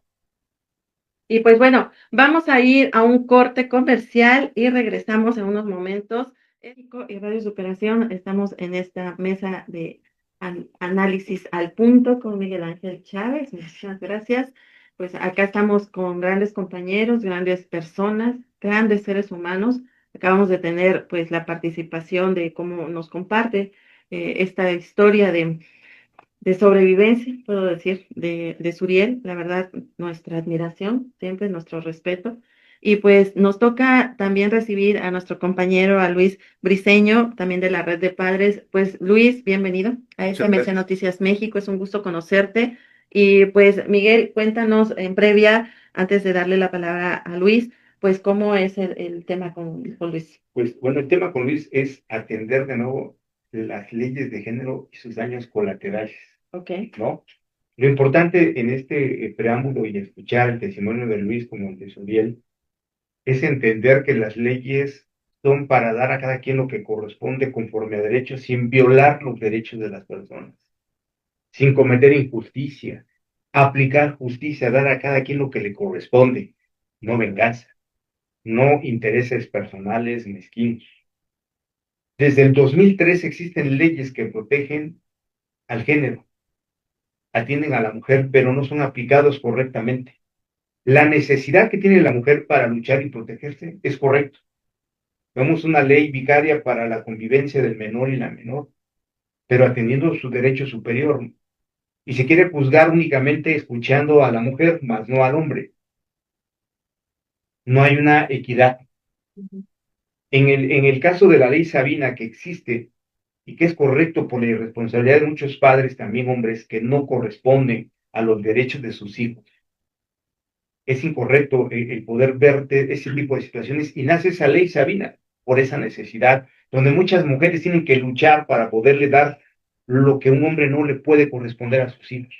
Y pues bueno, vamos a ir a un corte comercial y regresamos en unos momentos. Ético y Radio Superación, estamos en esta mesa de análisis al punto con Miguel Ángel Chávez. Muchas gracias. Pues acá estamos con grandes compañeros, grandes personas, grandes seres humanos. Acabamos de tener pues la participación de cómo nos comparte esta historia de sobrevivencia, puedo decir, de Suriel, la verdad, nuestra admiración, siempre nuestro respeto. Y pues nos toca también recibir a nuestro compañero, a Luis Briceño, también de la Red de Padres. Pues Luis, bienvenido a Muchas SMS gracias. Noticias México, es un gusto conocerte. Y pues Miguel, cuéntanos en previa, antes de darle la palabra a Luis, pues cómo es el tema con Luis. Pues bueno, el tema con Luis es atender de nuevo las leyes de género y sus daños colaterales, Ok. ¿no? Lo importante en este preámbulo y escuchar el testimonio de Luis como el de Suriel es entender que las leyes son para dar a cada quien lo que corresponde conforme a derechos sin violar los derechos de las personas, sin cometer injusticia, aplicar justicia, dar a cada quien lo que le corresponde, no venganza, no intereses personales mezquinos. Desde el 2003 existen leyes que protegen al género, atienden a la mujer, pero no son aplicados correctamente. La necesidad que tiene la mujer para luchar y protegerse es correcto. Vemos una ley vicaria para la convivencia del menor y la menor, pero atendiendo su derecho superior. Y se quiere juzgar únicamente escuchando a la mujer, más no al hombre. No hay una equidad. En el caso de la ley Sabina que existe y que es correcto por la irresponsabilidad de muchos padres, también hombres, que no corresponden a los derechos de sus hijos, es incorrecto el poder ver ese tipo de situaciones y nace esa ley Sabina por esa necesidad, donde muchas mujeres tienen que luchar para poderle dar lo que un hombre no le puede corresponder a sus hijos.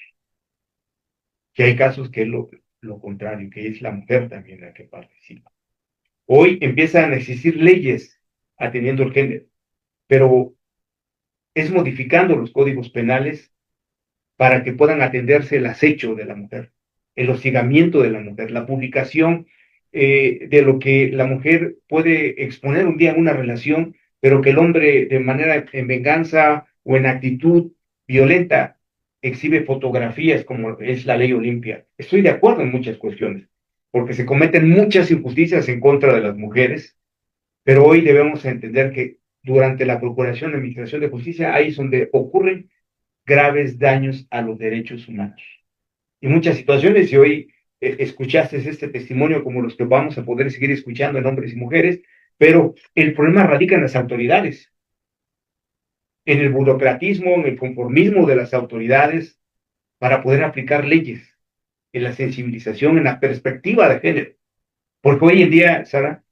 Que hay casos que es lo contrario, que es la mujer también la que participa. Hoy empiezan a existir leyes atendiendo el género, pero es modificando los códigos penales para que puedan atenderse el acecho de la mujer, el hostigamiento de la mujer, la publicación de lo que la mujer puede exponer un día en una relación, pero que el hombre de manera en venganza o en actitud violenta exhibe fotografías como es la ley Olimpia. Estoy de acuerdo en muchas cuestiones, porque se cometen muchas injusticias en contra de las mujeres, pero hoy debemos entender que durante la Procuración de Administración de Justicia, ahí es donde ocurren graves daños a los derechos humanos. Y muchas situaciones, y hoy escuchaste este testimonio como los que vamos a poder seguir escuchando en hombres y mujeres, pero el problema radica en las autoridades, en el burocratismo, en el conformismo de las autoridades para poder aplicar leyes, en la sensibilización, en la perspectiva de género. Porque hoy en día, Sara,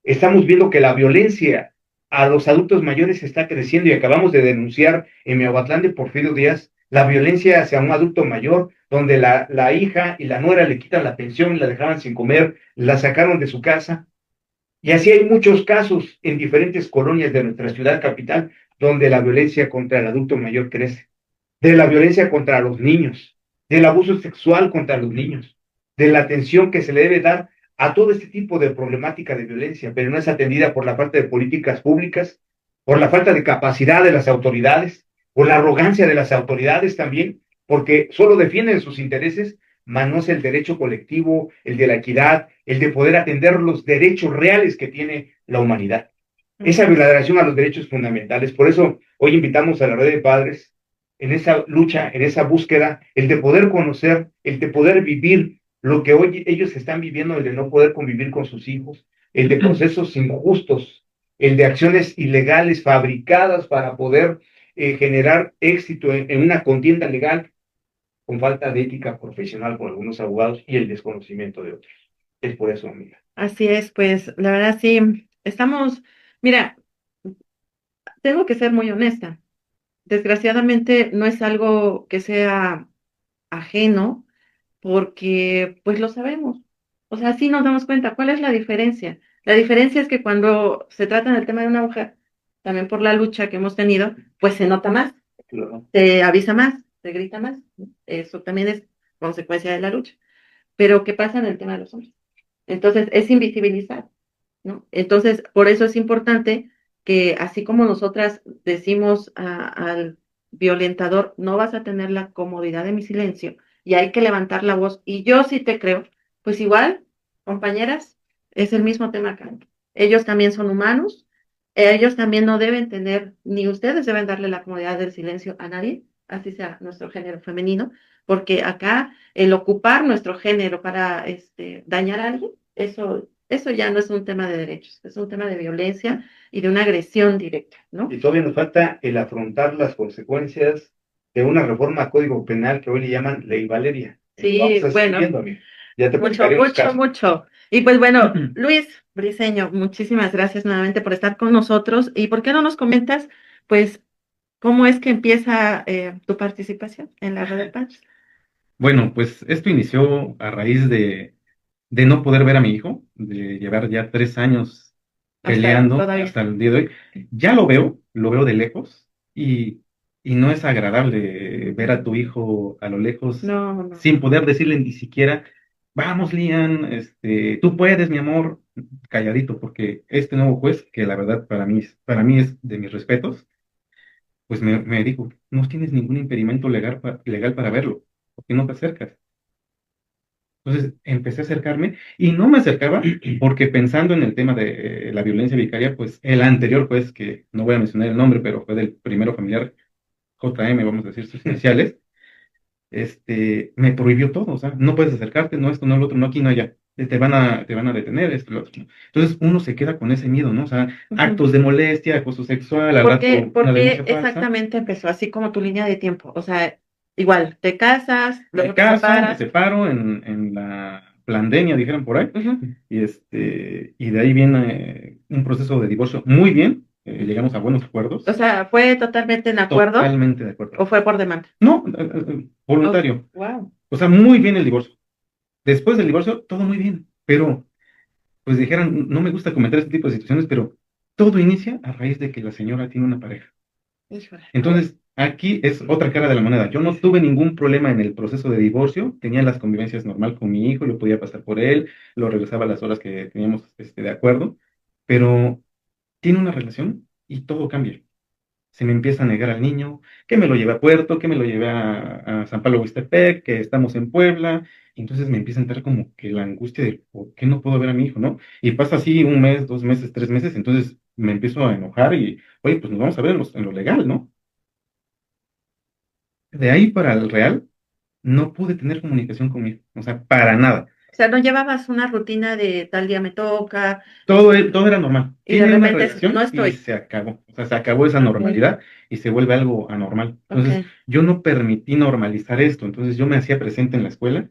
estamos viendo que la violencia a los adultos mayores está creciendo y acabamos de denunciar en Miahuatlán de Porfirio Díaz la violencia hacia un adulto mayor, donde la hija y la nuera le quitan la pensión, la dejaban sin comer, la sacaron de su casa. Y así hay muchos casos en diferentes colonias de nuestra ciudad capital, donde la violencia contra el adulto mayor crece, de la violencia contra los niños, del abuso sexual contra los niños, de la atención que se le debe dar a todo este tipo de problemática de violencia, pero no es atendida por la parte de políticas públicas, por la falta de capacidad de las autoridades, por la arrogancia de las autoridades también, porque solo defienden sus intereses, mas no es el derecho colectivo, el de la equidad, el de poder atender los derechos reales que tiene la humanidad. Esa violación a los derechos fundamentales. Por eso hoy invitamos a la red de padres en esa lucha, en esa búsqueda, el de poder conocer, el de poder vivir lo que hoy ellos están viviendo, el de no poder convivir con sus hijos, el de procesos injustos, el de acciones ilegales fabricadas para poder generar éxito en una contienda legal con falta de ética profesional por algunos abogados y el desconocimiento de otros. Es por eso, amiga. Así es, pues la verdad sí, estamos, mira, tengo que ser muy honesta. Desgraciadamente no es algo que sea ajeno porque pues lo sabemos. O sea, sí nos damos cuenta. ¿Cuál es la diferencia? La diferencia es que cuando se trata del tema de una mujer, también por la lucha que hemos tenido, pues se nota más, Claro. se avisa más, se grita más. Eso también es consecuencia de la lucha. Pero ¿qué pasa en el tema de los hombres? Entonces, es invisibilizar, ¿no? Entonces, por eso es importante que así como nosotras decimos al violentador, no vas a tener la comodidad de mi silencio y hay que levantar la voz, y yo sí te creo, pues igual, compañeras, es el mismo tema acá. Ellos también son humanos, ellos también no deben tener, ni ustedes deben darle la comodidad del silencio a nadie, así sea nuestro género femenino, porque acá el ocupar nuestro género para dañar a alguien, eso ya no es un tema de derechos, es un tema de violencia y de una agresión directa, ¿no? Y todavía nos falta el afrontar las consecuencias de una reforma a Código Penal que hoy le llaman Ley Valeria. Sí, Vamos a seguir bueno, viendo, amigo. Ya te Mucho, platicaré los mucho, casos. mucho. Y pues bueno, Luis Briceño, muchísimas gracias nuevamente por estar con nosotros. ¿Y por qué no nos comentas, pues, cómo es que empieza tu participación en la red de padres? Bueno, pues esto inició a raíz de no poder ver a mi hijo, de llevar ya 3 años Hasta peleando todavía. hasta el día de hoy. Ya lo veo de lejos y, y no es agradable ver a tu hijo a lo lejos No, no. sin poder decirle ni siquiera, vamos, Lian, tú puedes, mi amor, calladito, porque este nuevo juez, que la verdad para mí es de mis respetos, pues me dijo, no tienes ningún impedimento legal, legal para verlo, ¿por qué no te acercas? Entonces empecé a acercarme y no me acercaba porque pensando en el tema de la violencia vicaria, pues el anterior juez, que no voy a mencionar el nombre, pero fue del primero familiar, JM, vamos a decir sus iniciales, me prohibió todo, o sea, no puedes acercarte, no esto, no lo otro, no aquí, no allá, te van a detener, esto, lo otro. ¿No? Entonces uno se queda con ese miedo, ¿no? O sea, Ujú. actos de molestia, acoso sexual, al rato Por una qué denuncia falsa. exactamente empezó así como tu línea de tiempo? O sea, igual, te casas, Me luego te caso, me separas. separo en la pandemia, dijeron por ahí, Ujú, y de ahí viene un proceso de divorcio muy bien, ujú. llegamos a buenos O acuerdos, sea, ¿fue totalmente en acuerdo totalmente de acuerdo. o fue por demanda? No, Oh, voluntario, wow. o sea, muy bien el divorcio. Después del divorcio, todo muy bien, pero pues dijeran, no me gusta comentar este tipo de situaciones, pero todo inicia a raíz de que la señora tiene una pareja. Híjole. Entonces, aquí es otra cara de la moneda. Yo no tuve ningún problema en el proceso de divorcio, tenía las convivencias normal con mi hijo, yo podía pasar por él, lo regresaba a las horas que teníamos de acuerdo, pero tiene una relación y todo cambia. Se me empieza a negar al niño, que me lo lleve a Puerto, que me lo lleve a San Pablo Huistepec, que estamos en Puebla, y entonces me empieza a entrar como que la angustia de por qué no puedo ver a mi hijo, ¿no? Y pasa así 1 mes, 2 meses, 3 meses, entonces me empiezo a enojar y, oye, pues nos vamos a ver en lo legal, ¿no? De ahí para el real, no pude tener comunicación conmigo, o sea, para nada. O sea, no llevabas una rutina de tal día me toca Todo era normal. y de Tiene una repente no relación y estoy. se acabó. O sea, se acabó esa Ok, normalidad y se vuelve algo anormal. Entonces, ok. yo no permití normalizar esto. Entonces, yo me hacía presente en la escuela,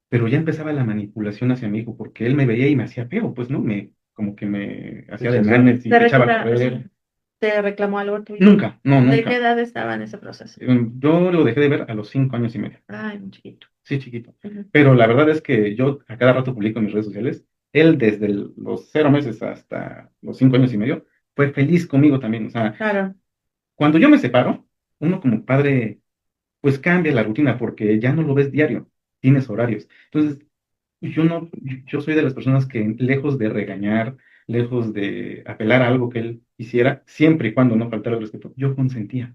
pero ya empezaba la manipulación hacia mi hijo, porque él me veía y me hacía feo, pues, ¿no? Como que me hacía de manes y ¿Te me echaba a recuerda, o sea, correr. te reclamó algo tuyo? Nunca, no, ¿De qué nunca. edad estaba en ese proceso? Yo lo dejé de ver a los 5 años y medio. Ay, muy chiquito. Sí, chiquito. Ujú. Pero la verdad es que yo a cada rato publico en mis redes sociales. Él desde los 0 meses hasta los 5 años y medio fue feliz conmigo también. O sea, Claro, cuando yo me separo, uno como padre pues cambia la rutina porque ya no lo ves diario, tienes horarios. Entonces, yo no, yo soy de las personas que lejos de regañar, lejos de apelar a algo que él hiciera, siempre y cuando no faltara el respeto, yo consentía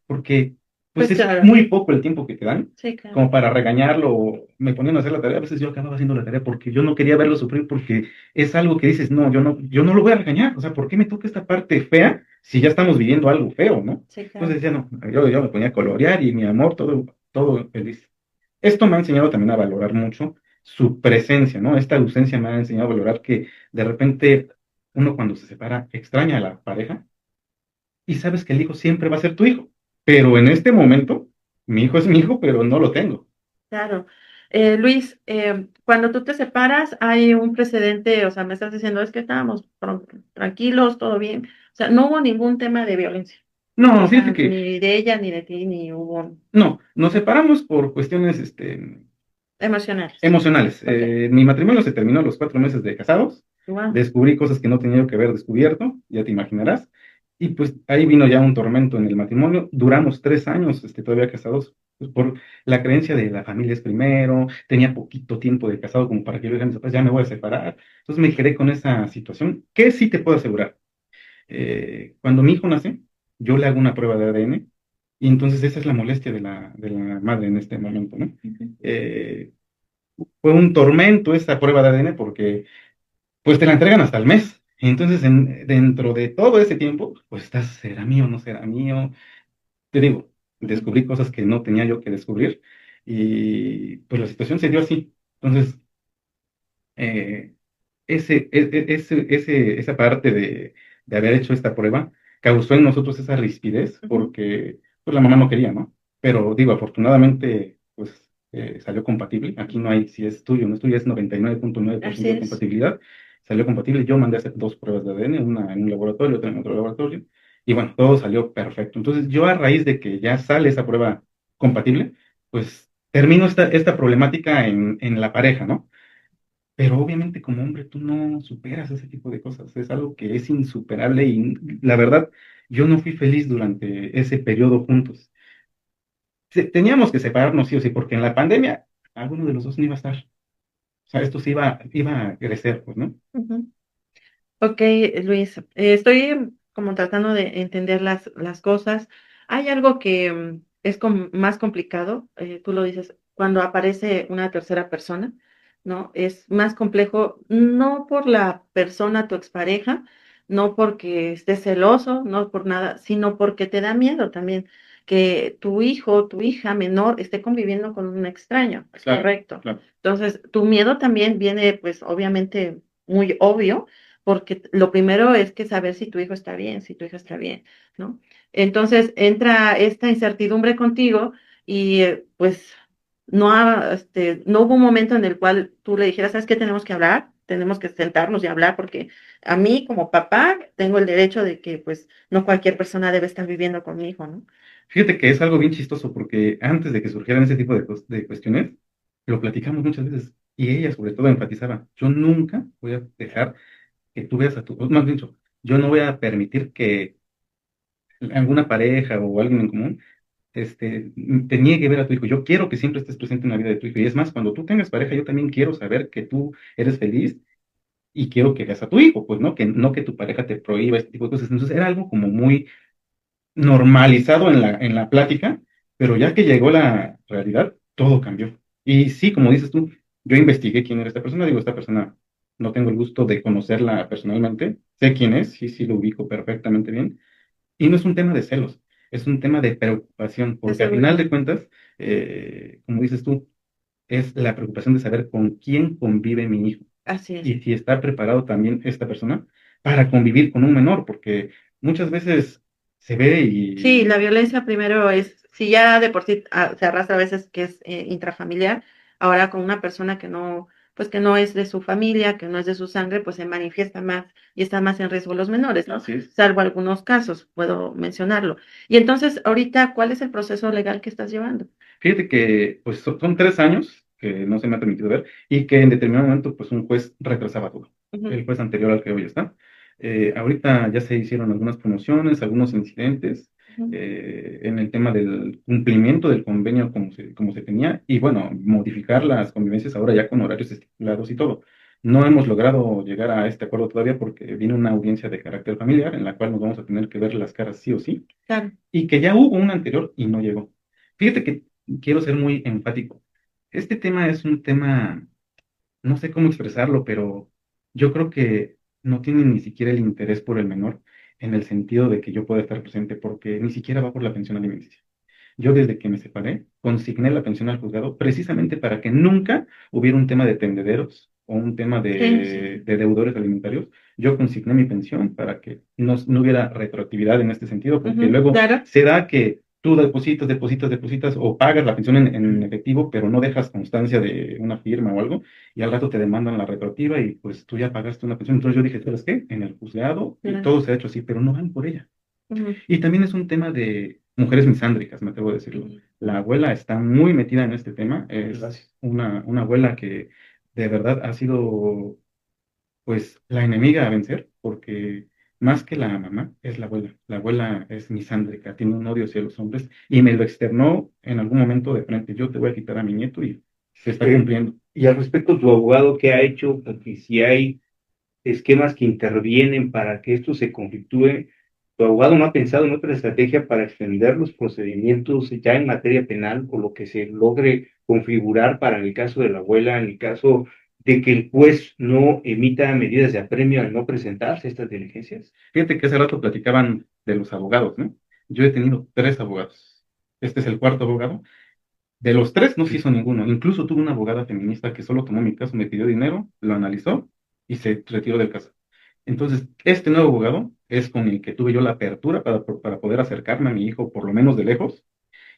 porque pues pues es claro, muy poco el tiempo que te dan sí, claro. como para regañarlo o me ponían a hacer la tarea, a veces yo acababa haciendo la tarea porque yo no quería verlo sufrir porque es algo que dices, no, yo no lo voy a regañar, o sea, ¿por qué me toca esta parte fea si ya estamos viviendo algo feo, ¿no? Sí, claro. Entonces decía, no, yo me ponía a colorear y mi amor, todo feliz. Esto me ha enseñado también a valorar mucho su presencia, ¿no? Esta ausencia me ha enseñado a valorar que de repente uno cuando se separa extraña a la pareja y sabes que el hijo siempre va a ser tu hijo. Pero en este momento, mi hijo es mi hijo, pero no lo tengo. Claro. Luis, cuando tú te separas, hay un precedente, o sea, me estás diciendo, es que estábamos tranquilos, todo bien. O sea, no hubo ningún tema de violencia. O No, sea, fíjate que ni de ella, ni de ti, ni hubo no, nos separamos por cuestiones emocionales. emocionales. Ok. Mi matrimonio se terminó a los 4 meses de casados. Wow. Descubrí cosas que no tenía yo que haber descubierto, ya te imaginarás. Y pues ahí vino ya un tormento en el matrimonio. Duramos 3 años todavía casados, pues, por la creencia de la familia es primero. Tenía poquito tiempo de casado como para que yo dijera, a mis papás, ya me voy a separar. Entonces me quedé con esa situación, que sí te puedo asegurar. Cuando mi hijo nace, yo le hago una prueba de ADN y entonces esa es la molestia de la madre en este momento, ¿no? Ujú. Eh, Fue un tormento esta prueba de ADN porque pues te la entregan hasta el mes. Entonces, dentro de todo ese tiempo, pues estás, ¿será mío o no será mío? Te digo, descubrí cosas que no tenía yo que descubrir y pues la situación se dio así. Entonces, eh, esa parte de haber hecho esta prueba causó en nosotros esa rispidez Ujú. porque pues la mamá no quería, ¿no? Pero digo, afortunadamente, pues salió compatible. Aquí no hay si es tuyo o no es tuyo, es Así 99.9% de es. compatibilidad. Salió compatible. Yo mandé a hacer dos pruebas de ADN, una en un laboratorio, otra en otro laboratorio. Y bueno, todo salió perfecto. Entonces, yo a raíz de que ya sale esa prueba compatible, pues termino esta problemática en la pareja, ¿no? Pero obviamente como hombre tú no superas ese tipo de cosas. Es algo que es insuperable y la verdad, yo no fui feliz durante ese periodo juntos. Teníamos que separarnos sí o sí, porque en la pandemia alguno de los dos no iba a estar. O sea, esto se iba a crecer, pues, ¿no? Ujú. Ok, Luis, estoy como tratando de entender las cosas. Hay algo que es más complicado, tú lo dices, cuando aparece una tercera persona, ¿no? Es más complejo, no por la persona, tu expareja, no porque estés celoso, no por nada, sino porque te da miedo también que tu hijo, tu hija menor esté conviviendo con un extraño, ¿es Claro, correcto? claro. Entonces, tu miedo también viene, pues, obviamente, muy obvio porque lo primero es que saber si tu hijo está bien, si tu hija está bien, ¿no? Entonces entra esta incertidumbre contigo y pues no hubo un momento en el cual tú le dijeras, ¿sabes qué? Tenemos que hablar, tenemos que sentarnos y hablar porque a mí como papá tengo el derecho de que pues no cualquier persona debe estar viviendo con mi hijo, ¿no? Fíjate que es algo bien chistoso porque antes de que surgieran ese tipo de cuestiones, lo platicamos muchas veces y ella sobre todo enfatizaba, yo nunca voy a dejar que tú veas a tu, o más bien dicho, yo no voy a permitir que alguna pareja o alguien en común te niegue ver a tu hijo. Yo quiero que siempre estés presente en la vida de tu hijo. Y es más, cuando tú tengas pareja, yo también quiero saber que tú eres feliz y quiero que veas a tu hijo, pues, ¿no? Que no que tu pareja te prohíba este tipo de cosas. Entonces era algo como muy normalizado en la plática, pero ya que llegó la realidad, todo cambió. Y sí, como dices tú, yo investigué quién era esta persona, digo, esta persona no tengo el gusto de conocerla personalmente, sé quién es, sí, sí lo ubico perfectamente bien, y no es un tema de celos, es un tema de preocupación, De porque al final seguridad. de cuentas, como dices tú, es la preocupación de saber con quién convive mi hijo Así es. y si está preparado también esta persona para convivir con un menor, porque muchas veces se ve Sí, la y violencia primero es, si ya de por sí se arrastra a veces que es intrafamiliar, ahora con una persona que no, pues que no es de su familia, que no es de su sangre, pues se manifiesta más y está más en riesgo los menores, ¿no? así es. Salvo algunos casos, puedo mencionarlo. Y entonces, ahorita, ¿cuál es el proceso legal que estás llevando? Fíjate que pues son 3 años que no se me ha permitido ver y que en determinado momento pues un juez retrasaba todo, Ujú, el juez anterior al que hoy está. Ahorita ya se hicieron algunas promociones, algunos incidentes ujú. en el tema del cumplimiento del convenio como se tenía y bueno, modificar las convivencias ahora ya con horarios estipulados y todo. No hemos logrado llegar a este acuerdo todavía porque viene una audiencia de carácter familiar en la cual nos vamos a tener que ver las caras sí o sí Claro. y que ya hubo una anterior y no llegó. Fíjate que quiero ser muy enfático. Este tema es un tema, no sé cómo expresarlo, pero yo creo que no tiene ni siquiera el interés por el menor en el sentido de que yo pueda estar presente, porque ni siquiera va por la pensión alimenticia. Yo desde que me separé, consigné la pensión al juzgado precisamente para que nunca hubiera un tema de tendederos o un tema Sí, sí, sí. de deudores alimentarios. Yo consigné mi pensión para que no hubiera retroactividad en este sentido, porque Ujú, luego claro. se da que tú depositas o pagas la pensión en efectivo, pero no dejas constancia de una firma o algo, y al rato te demandan la retroactiva y pues tú ya pagaste una pensión. Entonces yo dije, ¿sabes qué? En el juzgado y Claro. todo se ha hecho así, pero no van por ella. Ujú, Y también es un tema de mujeres misándricas, me atrevo a decirlo. ujú. La abuela está muy metida en este tema. Es Gracias. una abuela que de verdad ha sido, pues, la enemiga a vencer, porque más que la mamá, es la abuela. La abuela es misándrica, tiene un odio hacia los hombres y me lo externó en algún momento de frente. Yo te voy a quitar a mi nieto y se está cumpliendo. Y al respecto, tu abogado, ¿qué ha hecho? Porque si hay esquemas que intervienen para que esto se conflictúe, tu abogado no ha pensado en otra estrategia para extender los procedimientos ya en materia penal o lo que se logre configurar para el caso de la abuela, en el caso de que el juez no emita medidas de apremio al no presentarse estas diligencias. Fíjate que hace rato platicaban de los abogados, ¿no? Yo he tenido 3 abogados. Este es el cuarto abogado. De los 3 no se hizo ninguno. Incluso tuve una abogada feminista que solo tomó mi caso, me pidió dinero, lo analizó y se retiró del caso. Entonces, este nuevo abogado es con el que tuve yo la apertura para poder acercarme a mi hijo, por lo menos de lejos.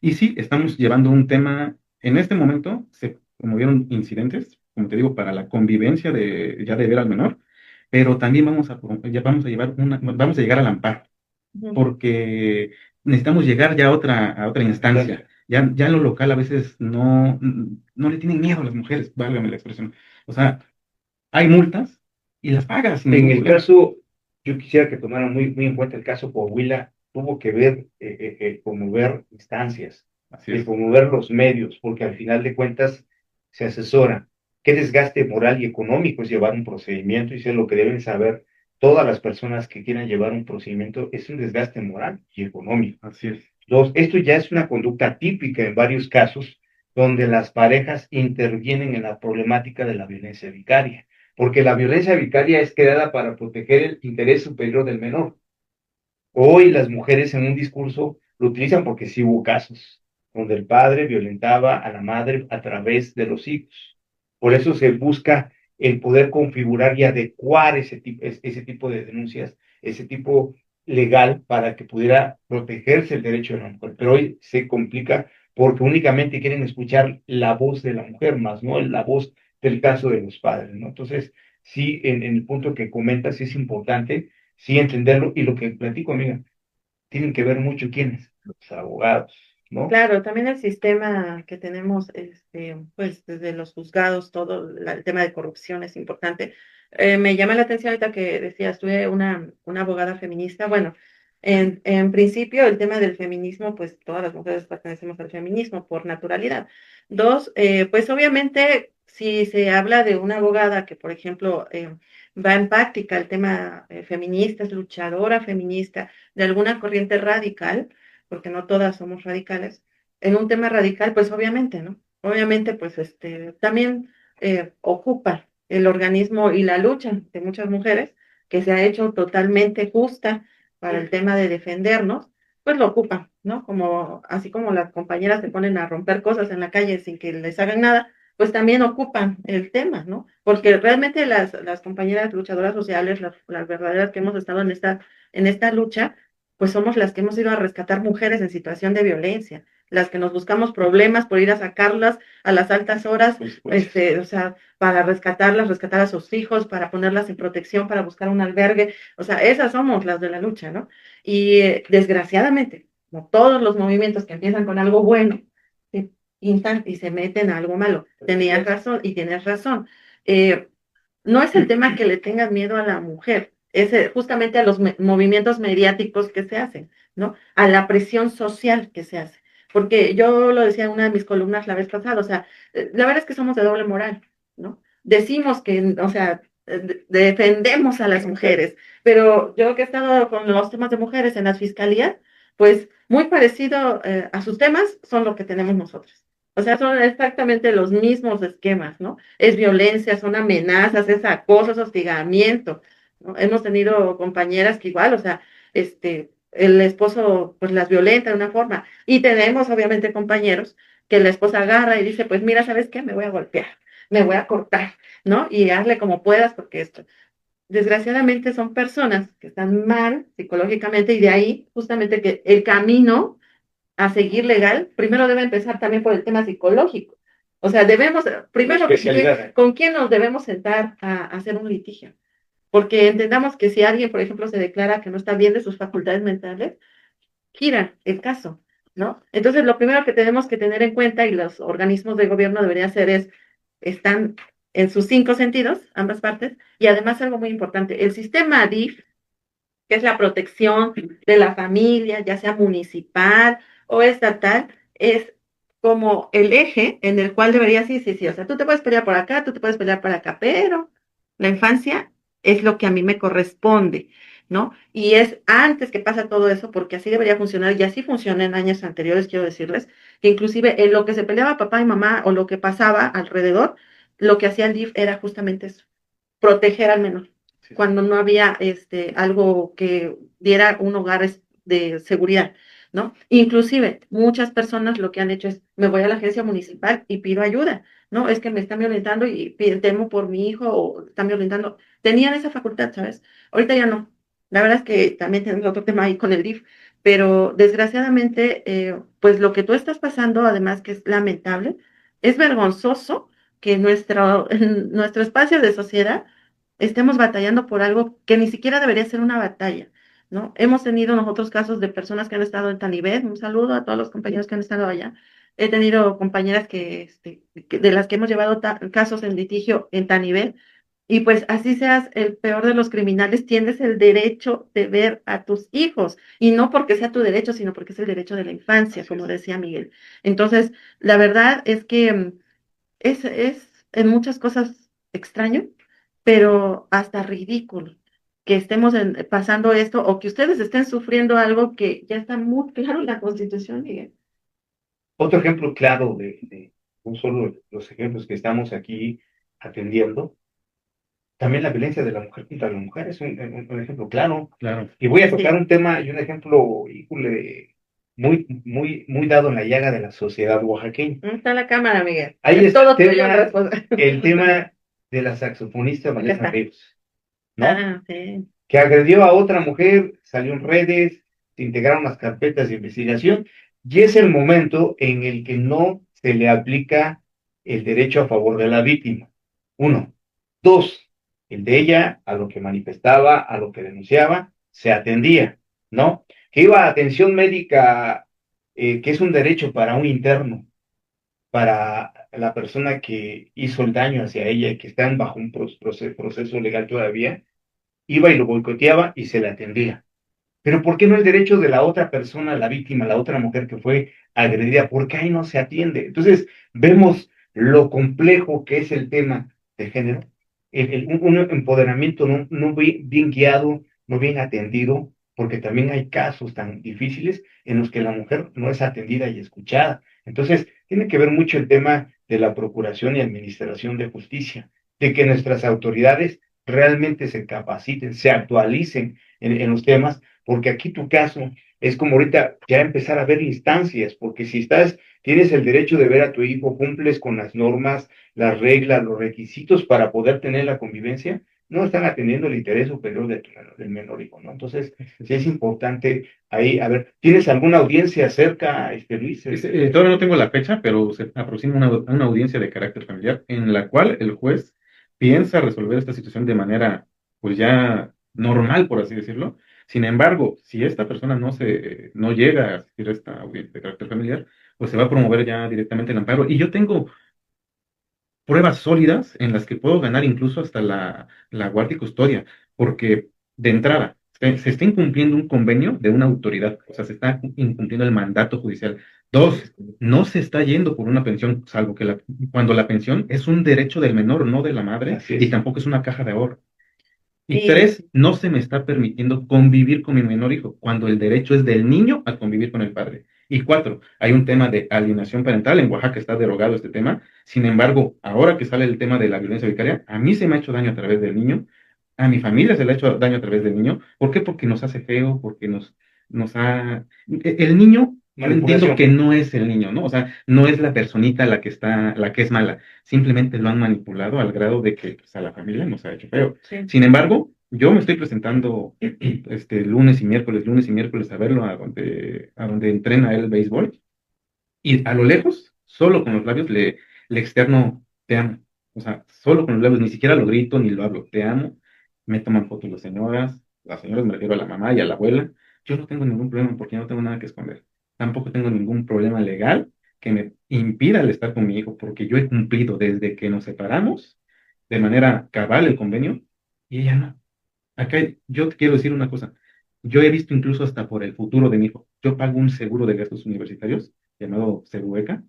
Y sí, estamos llevando un tema En este momento se promovieron incidentes, como te digo, para la convivencia ya de ver al menor, pero también ya vamos a llegar al amparo, Ujú. porque necesitamos llegar ya a otra instancia. Ya en lo local a veces no le tienen miedo a las mujeres, válgame la expresión. O sea, hay multas y las pagas sin En ningún el problema. caso, yo quisiera que tomaran muy en cuenta el caso Coahuila, tuvo que ver promover instancias, Así el es, promover los medios, porque al final de cuentas se asesoran. Qué desgaste moral y económico es llevar un procedimiento, y eso es lo que deben saber todas las personas que quieran llevar un procedimiento, es un desgaste moral y económico. así es. Dos, esto ya es una conducta típica en varios casos donde las parejas intervienen en la problemática de la violencia vicaria, porque la violencia vicaria es creada para proteger el interés superior del menor. Hoy las mujeres en un discurso lo utilizan porque sí hubo casos donde el padre violentaba a la madre a través de los hijos. Por eso se busca el poder configurar y adecuar ese tipo de denuncias, ese tipo legal para que pudiera protegerse el derecho de la mujer. Pero hoy se complica porque únicamente quieren escuchar la voz de la mujer, más no la voz del caso de los padres, ¿no? Entonces, sí, en el punto que comentas, sí es importante sí entenderlo, y lo que platico, amiga, tienen que ver mucho quiénes, los abogados, ¿no? Claro, también el sistema que tenemos, pues desde los juzgados, todo el tema de corrupción es importante. Me llama la atención ahorita que decías, tuve una abogada feminista. Bueno, en principio el tema del feminismo, pues todas las mujeres pertenecemos al feminismo por naturalidad. Dos, pues obviamente si se habla de una abogada que, por ejemplo, va en práctica el tema feminista, es luchadora feminista de alguna corriente radical, porque no todas somos radicales, en un tema radical, pues obviamente, ¿no? Obviamente, pues también ocupa el organismo y la lucha de muchas mujeres, que se ha hecho totalmente justa para el tema de defendernos, pues lo ocupan, ¿no? Como, así como las compañeras se ponen a romper cosas en la calle sin que les hagan nada, pues también ocupan el tema, ¿no? Porque realmente las compañeras luchadoras sociales, las verdaderas que hemos estado en esta lucha, pues somos las que hemos ido a rescatar mujeres en situación de violencia, las que nos buscamos problemas por ir a sacarlas a las altas horas, o sea, para rescatarlas, rescatar a sus hijos, para ponerlas en protección, para buscar un albergue, o sea, esas somos las de la lucha, ¿no? Y desgraciadamente, como todos los movimientos que empiezan con algo bueno, se pintan y se meten a algo malo. Tenías razón y tienes razón. Eh, no es el tema que le tengan miedo a la mujer, es justamente a los movimientos mediáticos que se hacen, ¿no? A la presión social que se hace. Porque yo lo decía en una de mis columnas la vez pasada, o sea, la verdad es que somos de doble moral, ¿no? Decimos que, o sea, defendemos a las mujeres, pero yo que he estado con los temas de mujeres en las fiscalías, pues muy parecido a sus temas son lo que tenemos nosotros. O sea, son exactamente los mismos esquemas, ¿no? Es violencia, son amenazas, es acoso, es hostigamiento, ¿no? Hemos tenido compañeras que igual, o sea, el esposo pues las violenta de una forma, y tenemos obviamente compañeros que la esposa agarra y dice, pues mira, ¿sabes qué? Me voy a golpear, me voy a cortar, ¿no? Y hazle como puedas porque esto, desgraciadamente son personas que están mal psicológicamente, y de ahí justamente que el camino a seguir legal, primero debe empezar también por el tema psicológico. O sea, debemos, primero, Especialidad. ¿con quién nos debemos sentar a hacer un litigio? Porque entendamos que si alguien, por ejemplo, se declara que no está bien de sus facultades mentales, gira el caso, ¿no? Entonces, lo primero que tenemos que tener en cuenta, y los organismos de gobierno deberían hacer, es, están en sus cinco sentidos, ambas partes, y además algo muy importante, el sistema DIF, que es la protección de la familia, ya sea municipal o estatal, es como el eje en el cual debería, sí, sí, sí, o sea, tú te puedes pelear por acá, tú te puedes pelear por acá, pero la infancia es lo que a mí me corresponde, ¿no? Y es antes que pasa todo eso, porque así debería funcionar, y así funciona en años anteriores, quiero decirles, que inclusive en lo que se peleaba papá y mamá o lo que pasaba alrededor, lo que hacía el DIF era justamente eso, proteger al menor Sí, sí. cuando no había algo que diera un hogar de seguridad, ¿no? Inclusive, muchas personas lo que han hecho es, me voy a la agencia municipal y pido ayuda, ¿no? Es que me están violentando y temo por mi hijo o están violentando. Tenían esa facultad, ¿sabes? Ahorita ya no. La verdad es que también tenemos otro tema ahí con el DIF, pero desgraciadamente, pues lo que tú estás pasando, además que es lamentable, es vergonzoso que en nuestro espacio de sociedad estemos batallando por algo que ni siquiera debería ser una batalla, ¿no? Hemos tenido nosotros casos de personas que han estado en Tanibet, un saludo a todos los compañeros que han estado allá. He tenido compañeras de las que hemos llevado casos en litigio en Tanibet, y pues así seas el peor de los criminales, tienes el derecho de ver a tus hijos, y no porque sea tu derecho, sino porque es el derecho de la infancia, Así como es. decía Miguel. Entonces, la verdad es que es en muchas cosas extraño, pero hasta ridículo que estemos pasando esto o que ustedes estén sufriendo algo que ya está muy claro en la Constitución, Miguel. Otro ejemplo claro de no solo los ejemplos que estamos aquí atendiendo, también la violencia de la mujer contra la mujer es un ejemplo claro. Claro, Y voy a tocar Sí. un tema y un ejemplo, híjole, muy dado en la llaga de la sociedad oaxaqueña. ¿Dónde está la cámara, Miguel? Ahí Es está todo tuyo el el tema de la saxofonista Acá Vanessa está. Ríos, ¿no? Ah, sí. Que agredió a otra mujer, salió en redes, se integraron las carpetas de investigación, y es el momento en el que no se le aplica el derecho a favor de la víctima. Uno. Dos, el de ella, a lo que manifestaba, a lo que denunciaba, se atendía, ¿no? Que iba a atención médica, que es un derecho para un interno, para la persona que hizo el daño hacia ella y que están bajo un proceso legal todavía, iba y lo boicoteaba y se le atendía. Pero ¿por qué no el derecho de la otra persona, la víctima, la otra mujer que fue agredida? ¿Por qué ahí no se atiende? Entonces, vemos lo complejo que es el tema de género, un empoderamiento no bien guiado, no bien atendido, porque también hay casos tan difíciles en los que la mujer no es atendida y escuchada. Entonces, tiene que ver mucho el tema de la procuración y administración de justicia, de que nuestras autoridades realmente se capaciten, se actualicen en los temas, porque aquí tu caso es como ahorita ya empezar a ver instancias, porque si tienes el derecho de ver a tu hijo, cumples con las normas, las reglas, los requisitos para poder tener la convivencia, no están atendiendo el interés superior del menor hijo, ¿no? Entonces, sí es importante ahí, a ver, ¿tienes alguna audiencia cerca, Luis? Todavía no tengo la fecha, pero se aproxima una audiencia de carácter familiar en la cual el juez piensa resolver esta situación de manera, pues ya normal, por así decirlo. Sin embargo, si esta persona no llega a asistir a esta audiencia de carácter familiar, pues se va a promover ya directamente el amparo. Y yo tengo pruebas sólidas en las que puedo ganar incluso hasta la guardia y custodia, porque de entrada se está incumpliendo un convenio de una autoridad, o sea, se está incumpliendo el mandato judicial. Dos, no se está yendo por una pensión, salvo que cuando la pensión es un derecho del menor, no de la madre, Así y es. tampoco es una caja de ahorro. Y Y, tres, no se me está permitiendo convivir con mi menor hijo, cuando el derecho es del niño a convivir con el padre. Y cuatro, hay un tema de alienación parental. En Oaxaca está derogado este tema. Sin embargo, ahora que sale el tema de la violencia vicaria, a mí se me ha hecho daño a través del niño, a mi familia se le ha hecho daño a través del niño. ¿Por qué? Porque nos hace feo, porque nos ha... El niño, yo entiendo que Manipulación. no es el niño, ¿no? O sea, no es la personita la que es mala. Simplemente lo han manipulado al grado de que pues, a la familia nos ha hecho feo. sí. Sin embargo, yo me estoy presentando lunes y miércoles a verlo a donde entrena el béisbol. Y a lo lejos, solo con los labios le externo, te amo. O sea, solo con los labios, ni siquiera lo grito ni lo hablo, te amo. Me toman fotos las señoras me refiero a la mamá y a la abuela. Yo no tengo ningún problema porque no tengo nada que esconder. Tampoco tengo ningún problema legal que me impida el estar con mi hijo porque yo he cumplido desde que nos separamos de manera cabal el convenio y ella no. Acá yo te quiero decir una cosa. Yo he visto incluso hasta por el futuro de mi hijo. Yo pago un seguro de gastos universitarios llamado Segueca,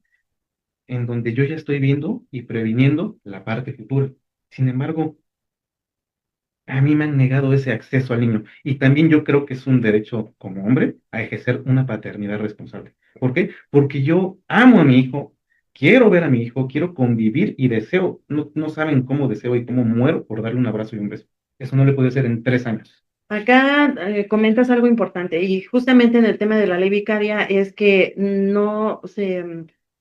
en donde yo ya estoy viendo y previniendo la parte futura. Sin embargo, a mí me han negado ese acceso al niño. Y también yo creo que es un derecho como hombre a ejercer una paternidad responsable. ¿Por qué? Porque yo amo a mi hijo, quiero ver a mi hijo, quiero convivir y deseo, no saben cómo deseo y cómo muero por darle un abrazo y un beso. Eso no le puede hacer en 3 años. Acá comentas algo importante y justamente en el tema de la ley vicaria es que no se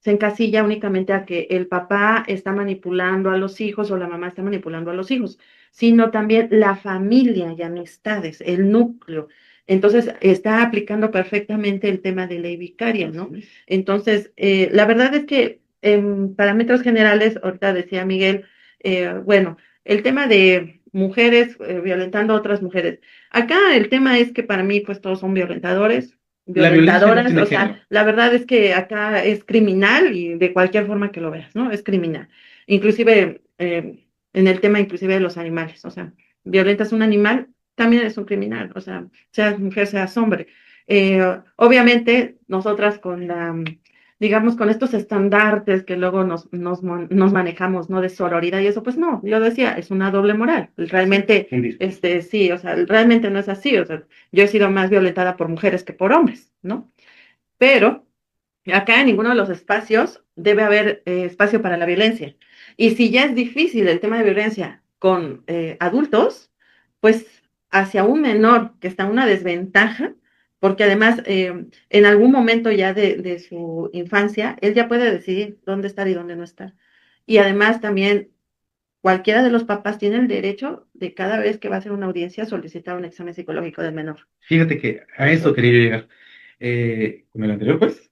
encasilla únicamente a que el papá está manipulando a los hijos o la mamá está manipulando a los hijos, sino también la familia y amistades, el núcleo. Entonces, está aplicando perfectamente el tema de ley vicaria, ¿no? Entonces, la verdad es que en parámetros generales, ahorita decía Miguel, bueno, el tema de mujeres violentando a otras mujeres. Acá el tema es que para mí, pues todos son violentadores, La violencia no violentadoras, tiene o género. sea, la verdad es que acá es criminal y de cualquier forma que lo veas, ¿no? Es criminal. Inclusive en el tema inclusive de los animales, o sea, violentas un animal, también es un criminal, o sea, seas mujer, seas hombre. Obviamente, nosotras con la digamos, con estos estandartes que luego nos manejamos, ¿no? De sororidad y eso, pues no, yo decía, es una doble moral. Realmente, sí, o sea, realmente no es así. O sea, yo he sido más violentada por mujeres que por hombres, ¿no? Pero acá en ninguno de los espacios debe haber espacio para la violencia. Y si ya es difícil el tema de violencia con adultos, pues hacia un menor que está en una desventaja, porque además en algún momento ya de su infancia, él ya puede decidir dónde estar y dónde no estar. Y además también cualquiera de los papás tiene el derecho de cada vez que va a hacer una audiencia solicitar un examen psicológico del menor. Fíjate que a eso quería yo llegar. Con el anterior, pues,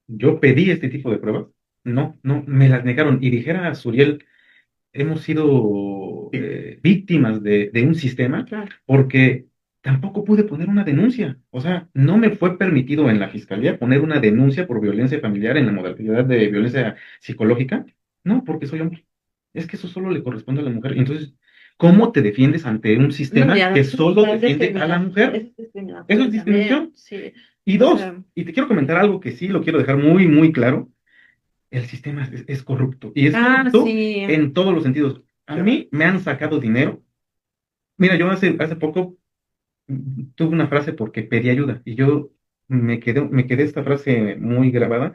yo pedí este tipo de pruebas. No, no, me las negaron. Y dijera a Suriel, hemos sido víctimas de un sistema Claro. porque tampoco pude poner una denuncia. O sea, no me fue permitido en la fiscalía poner una denuncia por violencia familiar en la modalidad de violencia psicológica. No, porque soy hombre. Es que eso solo le corresponde a la mujer. Entonces, ¿cómo te defiendes ante un No, sistema ya, que eso solo ya es defiende a la mujer? es Eso es discriminatorio también, discriminación. sí. Y O dos, sea, y te quiero comentar algo que sí lo quiero dejar muy, muy claro, el sistema es corrupto. Y es corrupto sí, en todos los sentidos. A mí me han sacado dinero. Mira, yo hace poco tuve una frase porque pedí ayuda y yo me quedé esta frase muy grabada.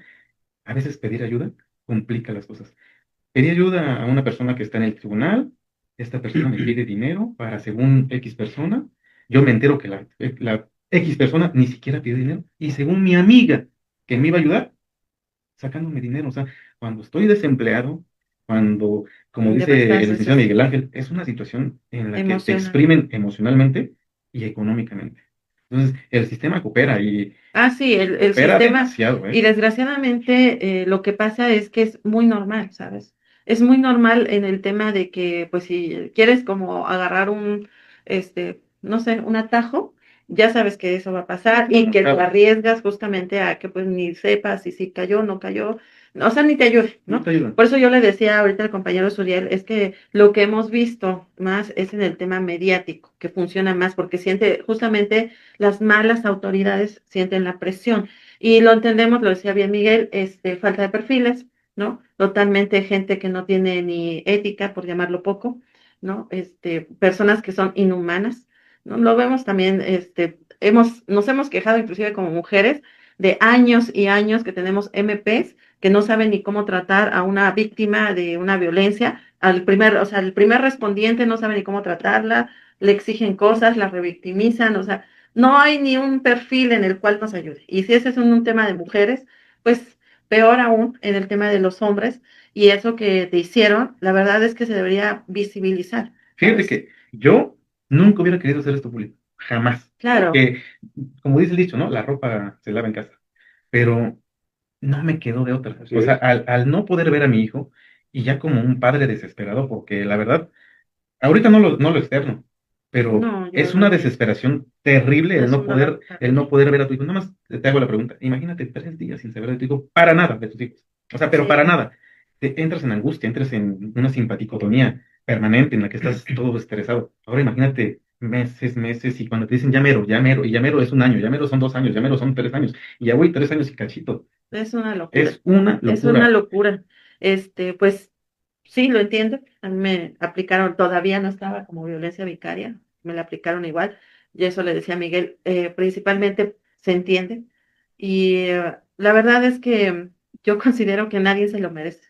A veces pedir ayuda complica las cosas. Pedí ayuda a una persona que está en el tribunal. Esta persona me pide dinero para según X persona. Yo me entero que la X persona ni siquiera pide dinero. Y según mi amiga que me iba a ayudar, sacándome dinero. O sea, cuando estoy desempleado, cuando, como dice el licenciado devastas Miguel Ángel, es una situación en la que te emocional. exprimen emocionalmente y económicamente. Entonces, el sistema coopera y Sí, el coopera sistema, demasiado, y ¿eh? desgraciadamente lo que pasa es que es muy normal, ¿sabes? Es muy normal en el tema de que, pues, si quieres como agarrar no sé, un atajo, ya sabes que eso va a pasar y Claro, que te claro. arriesgas justamente a que pues ni sepas si cayó o no cayó, o sea, ni te ayude, No ¿no? te ayudan. Por eso yo le decía ahorita al compañero Suriel, es que lo que hemos visto más es en el tema mediático, que funciona más, porque siente justamente las malas autoridades sienten la presión. Y lo entendemos, lo decía bien Miguel, falta de perfiles, ¿no? Totalmente gente que no tiene ni ética, por llamarlo poco, ¿no? Personas que son inhumanas, ¿no? Lo vemos también, nos hemos quejado inclusive como mujeres de años y años que tenemos MPs que no saben ni cómo tratar a una víctima de una violencia, o sea, el primer respondiente no sabe ni cómo tratarla, le exigen cosas, la revictimizan, o sea, no hay ni un perfil en el cual nos ayude. Y si ese es un tema de mujeres, pues peor aún en el tema de los hombres. Y eso que te hicieron, la verdad es que se debería visibilizar, Fíjate ¿sabes? que yo nunca hubiera querido hacer esto público. Jamás. Claro, Porque, como dice el dicho, ¿no? La ropa se lava en casa. Pero no me quedó de otra. Así O sea, es. al no poder ver a mi hijo y ya como un padre desesperado, porque la verdad, ahorita no lo externo, pero no, yo es lo una entiendo. desesperación terrible Es un dolor el no terrible. poder ver a tu hijo. Nada más te hago la pregunta. Imagínate 3 días sin saber de tu hijo, para nada de tus hijos. O sea, pero para Sí, nada. Te entras en angustia, entras en una simpaticotonía permanente en la que estás todo estresado. Ahora imagínate meses, meses, y cuando te dicen ya mero, y ya mero es un año, ya mero son 2 años, ya mero son 3 años, y ya voy 3 años y cachito. es una locura. Es una Es una locura. locura. Pues sí, lo entiendo. A mí me aplicaron, todavía no estaba como violencia vicaria, me la aplicaron igual. Y eso le decía a Miguel, principalmente se entiende. Y la verdad es que yo considero que nadie se lo merece.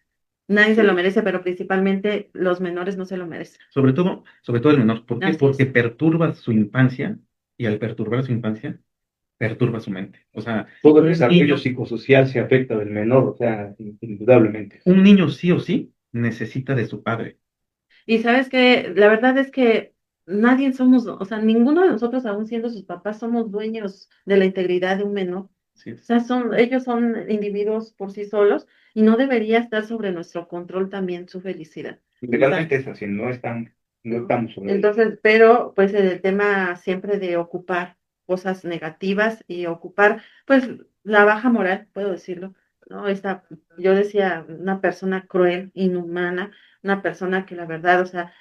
Nadie se lo merece, pero principalmente los menores no se lo merecen. Sobre todo el menor. ¿Por qué? Así Porque es. perturba su infancia y al perturbar su infancia, perturba su mente. O sea, Todo el un desarrollo niño, psicosocial se afecta del menor, o sea, indudablemente. un niño sí o sí necesita de su padre. Y sabes que la verdad es que nadie somos, o sea, ninguno de nosotros, aún siendo sus papás, somos dueños de la integridad de un menor. Así O es. sea, ellos son individuos por sí solos y no debería estar sobre nuestro control también su felicidad. O sea, Legalmente es así, no ¿no? estamos sobre ello. Entonces, pero pues el tema siempre de ocupar cosas negativas y ocupar pues la baja moral, puedo decirlo, ¿no? Yo decía, una persona cruel, inhumana, una persona que la verdad, o sea,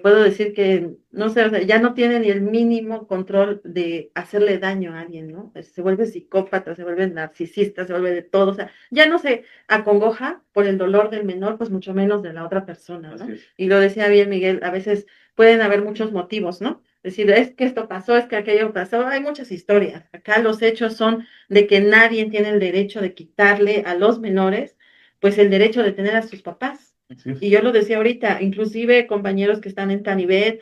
puedo decir que, no sé, o sea, ya no tiene ni el mínimo control de hacerle daño a alguien, ¿no? Se vuelve psicópata, se vuelve narcisista, se vuelve de todo, o sea, ya no se acongoja por el dolor del menor, pues mucho menos de la otra persona, ¿no? Así es. Y lo decía bien Miguel, a veces pueden haber muchos motivos, ¿no? Es decir, es que esto pasó, es que aquello pasó, hay muchas historias. Acá los hechos son de que nadie tiene el derecho de quitarle a los menores, pues el derecho de tener a sus papás. Así es. Y yo lo decía ahorita, inclusive compañeros que están en Tanibet,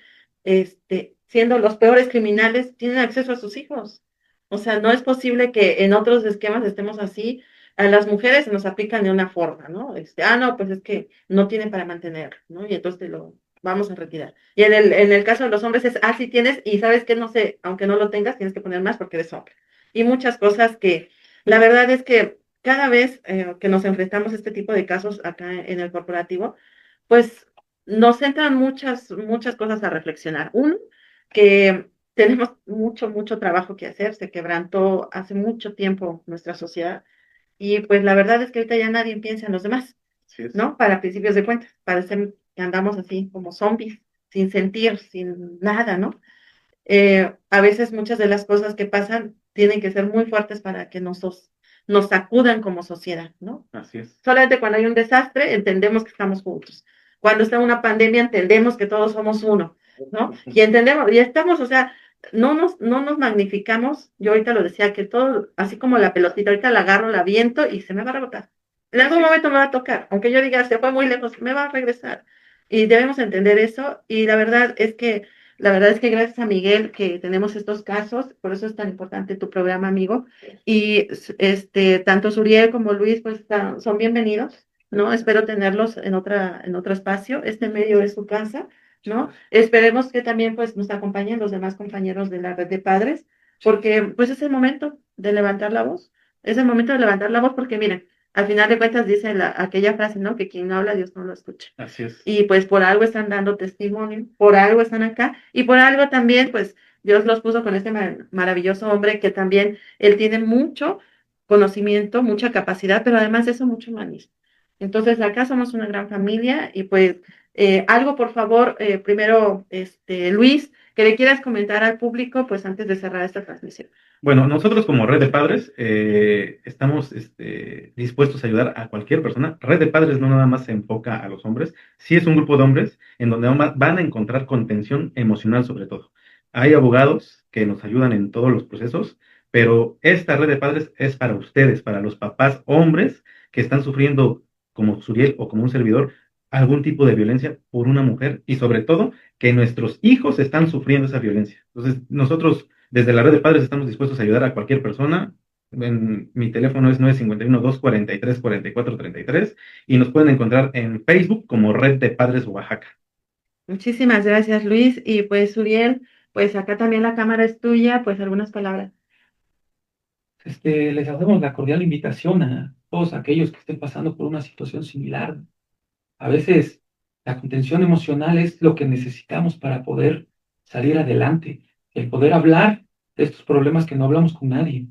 siendo los peores criminales, tienen acceso a sus hijos. O sea, no es posible que en otros esquemas estemos así. A las mujeres se nos aplican de una forma, ¿no? No, pues es que no tienen para mantener, ¿no? Y entonces te lo vamos a retirar. Y en el caso de los hombres es, sí tienes, y sabes que no sé, aunque no lo tengas, tienes que poner más porque eres hombre. Y muchas cosas que, la verdad es que cada vez que nos enfrentamos a este tipo de casos acá en el corporativo, pues nos entran muchas cosas a reflexionar. Uno, que tenemos mucho trabajo que hacer, se quebrantó hace mucho tiempo nuestra sociedad y pues la verdad es que ahorita ya nadie piensa en los demás, Así es. ¿no? Para principios de cuentas, parece que andamos así como zombies, sin sentir, sin nada, ¿no? A veces muchas de las cosas que pasan tienen que ser muy fuertes para que nos sacudan como sociedad, ¿no? Así es. Solamente cuando hay un desastre entendemos que estamos juntos. Cuando está una pandemia entendemos que todos somos uno, ¿no? Y entendemos, y estamos, o sea, no nos magnificamos. Yo ahorita lo decía, que todo, así como la pelotita, ahorita la agarro, la viento y se me va a rebotar. En algún momento me va a tocar, aunque yo diga, se fue muy lejos, me va a regresar. Y debemos entender eso. Y la verdad es que gracias a Miguel que tenemos estos casos, por eso es tan importante tu programa, amigo. Y tanto Suriel como Luis, pues son bienvenidos, ¿no? Espero tenerlos en otro espacio. Este medio es su casa, ¿no? Esperemos que también pues nos acompañen los demás compañeros de la red de padres, porque pues es el momento de levantar la voz. Es el momento de levantar la voz porque miren, al final de cuentas dice aquella frase, ¿no? Que quien no habla, Dios no lo escucha. Así es. Y pues por algo están dando testimonio, por algo están acá y por algo también, pues Dios los puso con este maravilloso hombre que también él tiene mucho conocimiento, mucha capacidad, pero además de eso, mucho humanismo. Entonces, acá somos una gran familia y pues algo, por favor, primero, Luis, que le quieras comentar al público, pues antes de cerrar esta transmisión. Bueno, nosotros como Red de Padres estamos dispuestos a ayudar a cualquier persona. Red de Padres no nada más se enfoca a los hombres, sí es un grupo de hombres en donde van a encontrar contención emocional sobre todo. Hay abogados que nos ayudan en todos los procesos, pero esta Red de Padres es para ustedes, para los papás hombres que están sufriendo, como Suriel o como un servidor, algún tipo de violencia por una mujer y sobre todo que nuestros hijos están sufriendo esa violencia. Entonces, nosotros desde la red de padres estamos dispuestos a ayudar a cualquier persona. Mi teléfono es 951-243-4433 y nos pueden encontrar en Facebook como Red de Padres Oaxaca. Muchísimas gracias, Luis. Y pues, Uriel, pues acá también la cámara es tuya, pues algunas palabras. Les hacemos la cordial invitación a todos aquellos que estén pasando por una situación similar. A veces la contención emocional es lo que necesitamos para poder salir adelante, el poder hablar de estos problemas que no hablamos con nadie.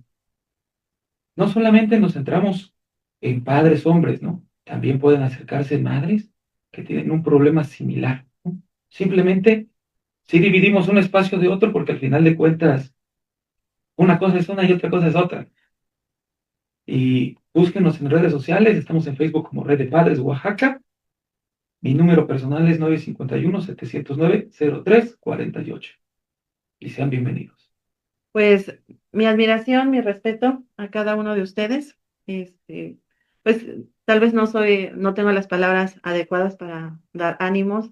No solamente nos centramos en padres hombres, ¿no? También pueden acercarse madres que tienen un problema similar, ¿no? Simplemente si dividimos un espacio de otro, porque al final de cuentas una cosa es una y otra cosa es otra. Y búsquenos en redes sociales, estamos en Facebook como Red de Padres Oaxaca. Mi número personal es 951-709-0348. Y sean bienvenidos. Pues mi admiración, mi respeto a cada uno de ustedes. Pues tal vez no tengo las palabras adecuadas para dar ánimos.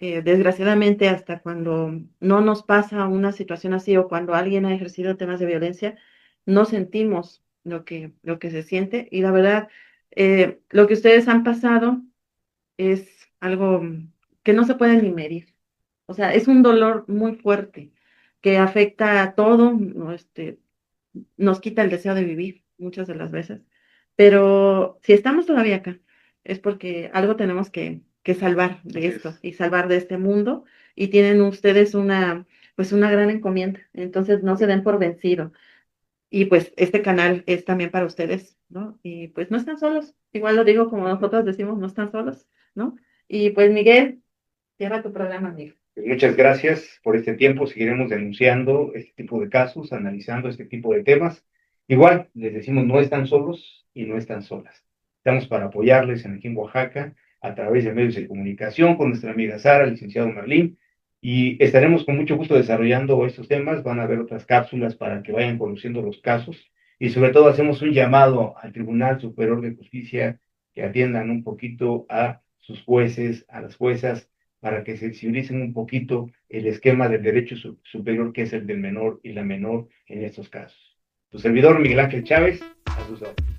Desgraciadamente, hasta cuando no nos pasa una situación así o cuando alguien ha ejercido temas de violencia, no sentimos lo que se siente. Y la verdad, lo que ustedes han pasado es algo que no se puede ni medir. O sea, es un dolor muy fuerte que afecta a todo, ¿no? Nos quita el deseo de vivir. muchas de las veces. Pero si estamos todavía acá, es porque algo tenemos que salvar de Así esto es. y salvar de este mundo. Y tienen ustedes pues una gran encomienda. Entonces no se den por vencido. Y pues este canal es también para ustedes, ¿no? Y pues no están solos. Igual lo digo como nosotros decimos, no están solos, ¿no? Y pues Miguel, cierra tu programa, Miguel. Muchas gracias por este tiempo. Seguiremos denunciando este tipo de casos, analizando este tipo de temas. Igual, les decimos, no están solos y no están solas. Estamos para apoyarles aquí en Oaxaca a través de medios de comunicación con nuestra amiga Sara, licenciado Merlín, y estaremos con mucho gusto desarrollando estos temas. Van a haber otras cápsulas para que vayan conociendo los casos y sobre todo hacemos un llamado al Tribunal Superior de Justicia que atiendan un poquito a sus jueces, a las juezas, para que se sensibilicen un poquito el esquema del derecho superior que es el del menor y la menor en estos casos. Tu servidor Miguel Ángel Chávez, a sus órdenes.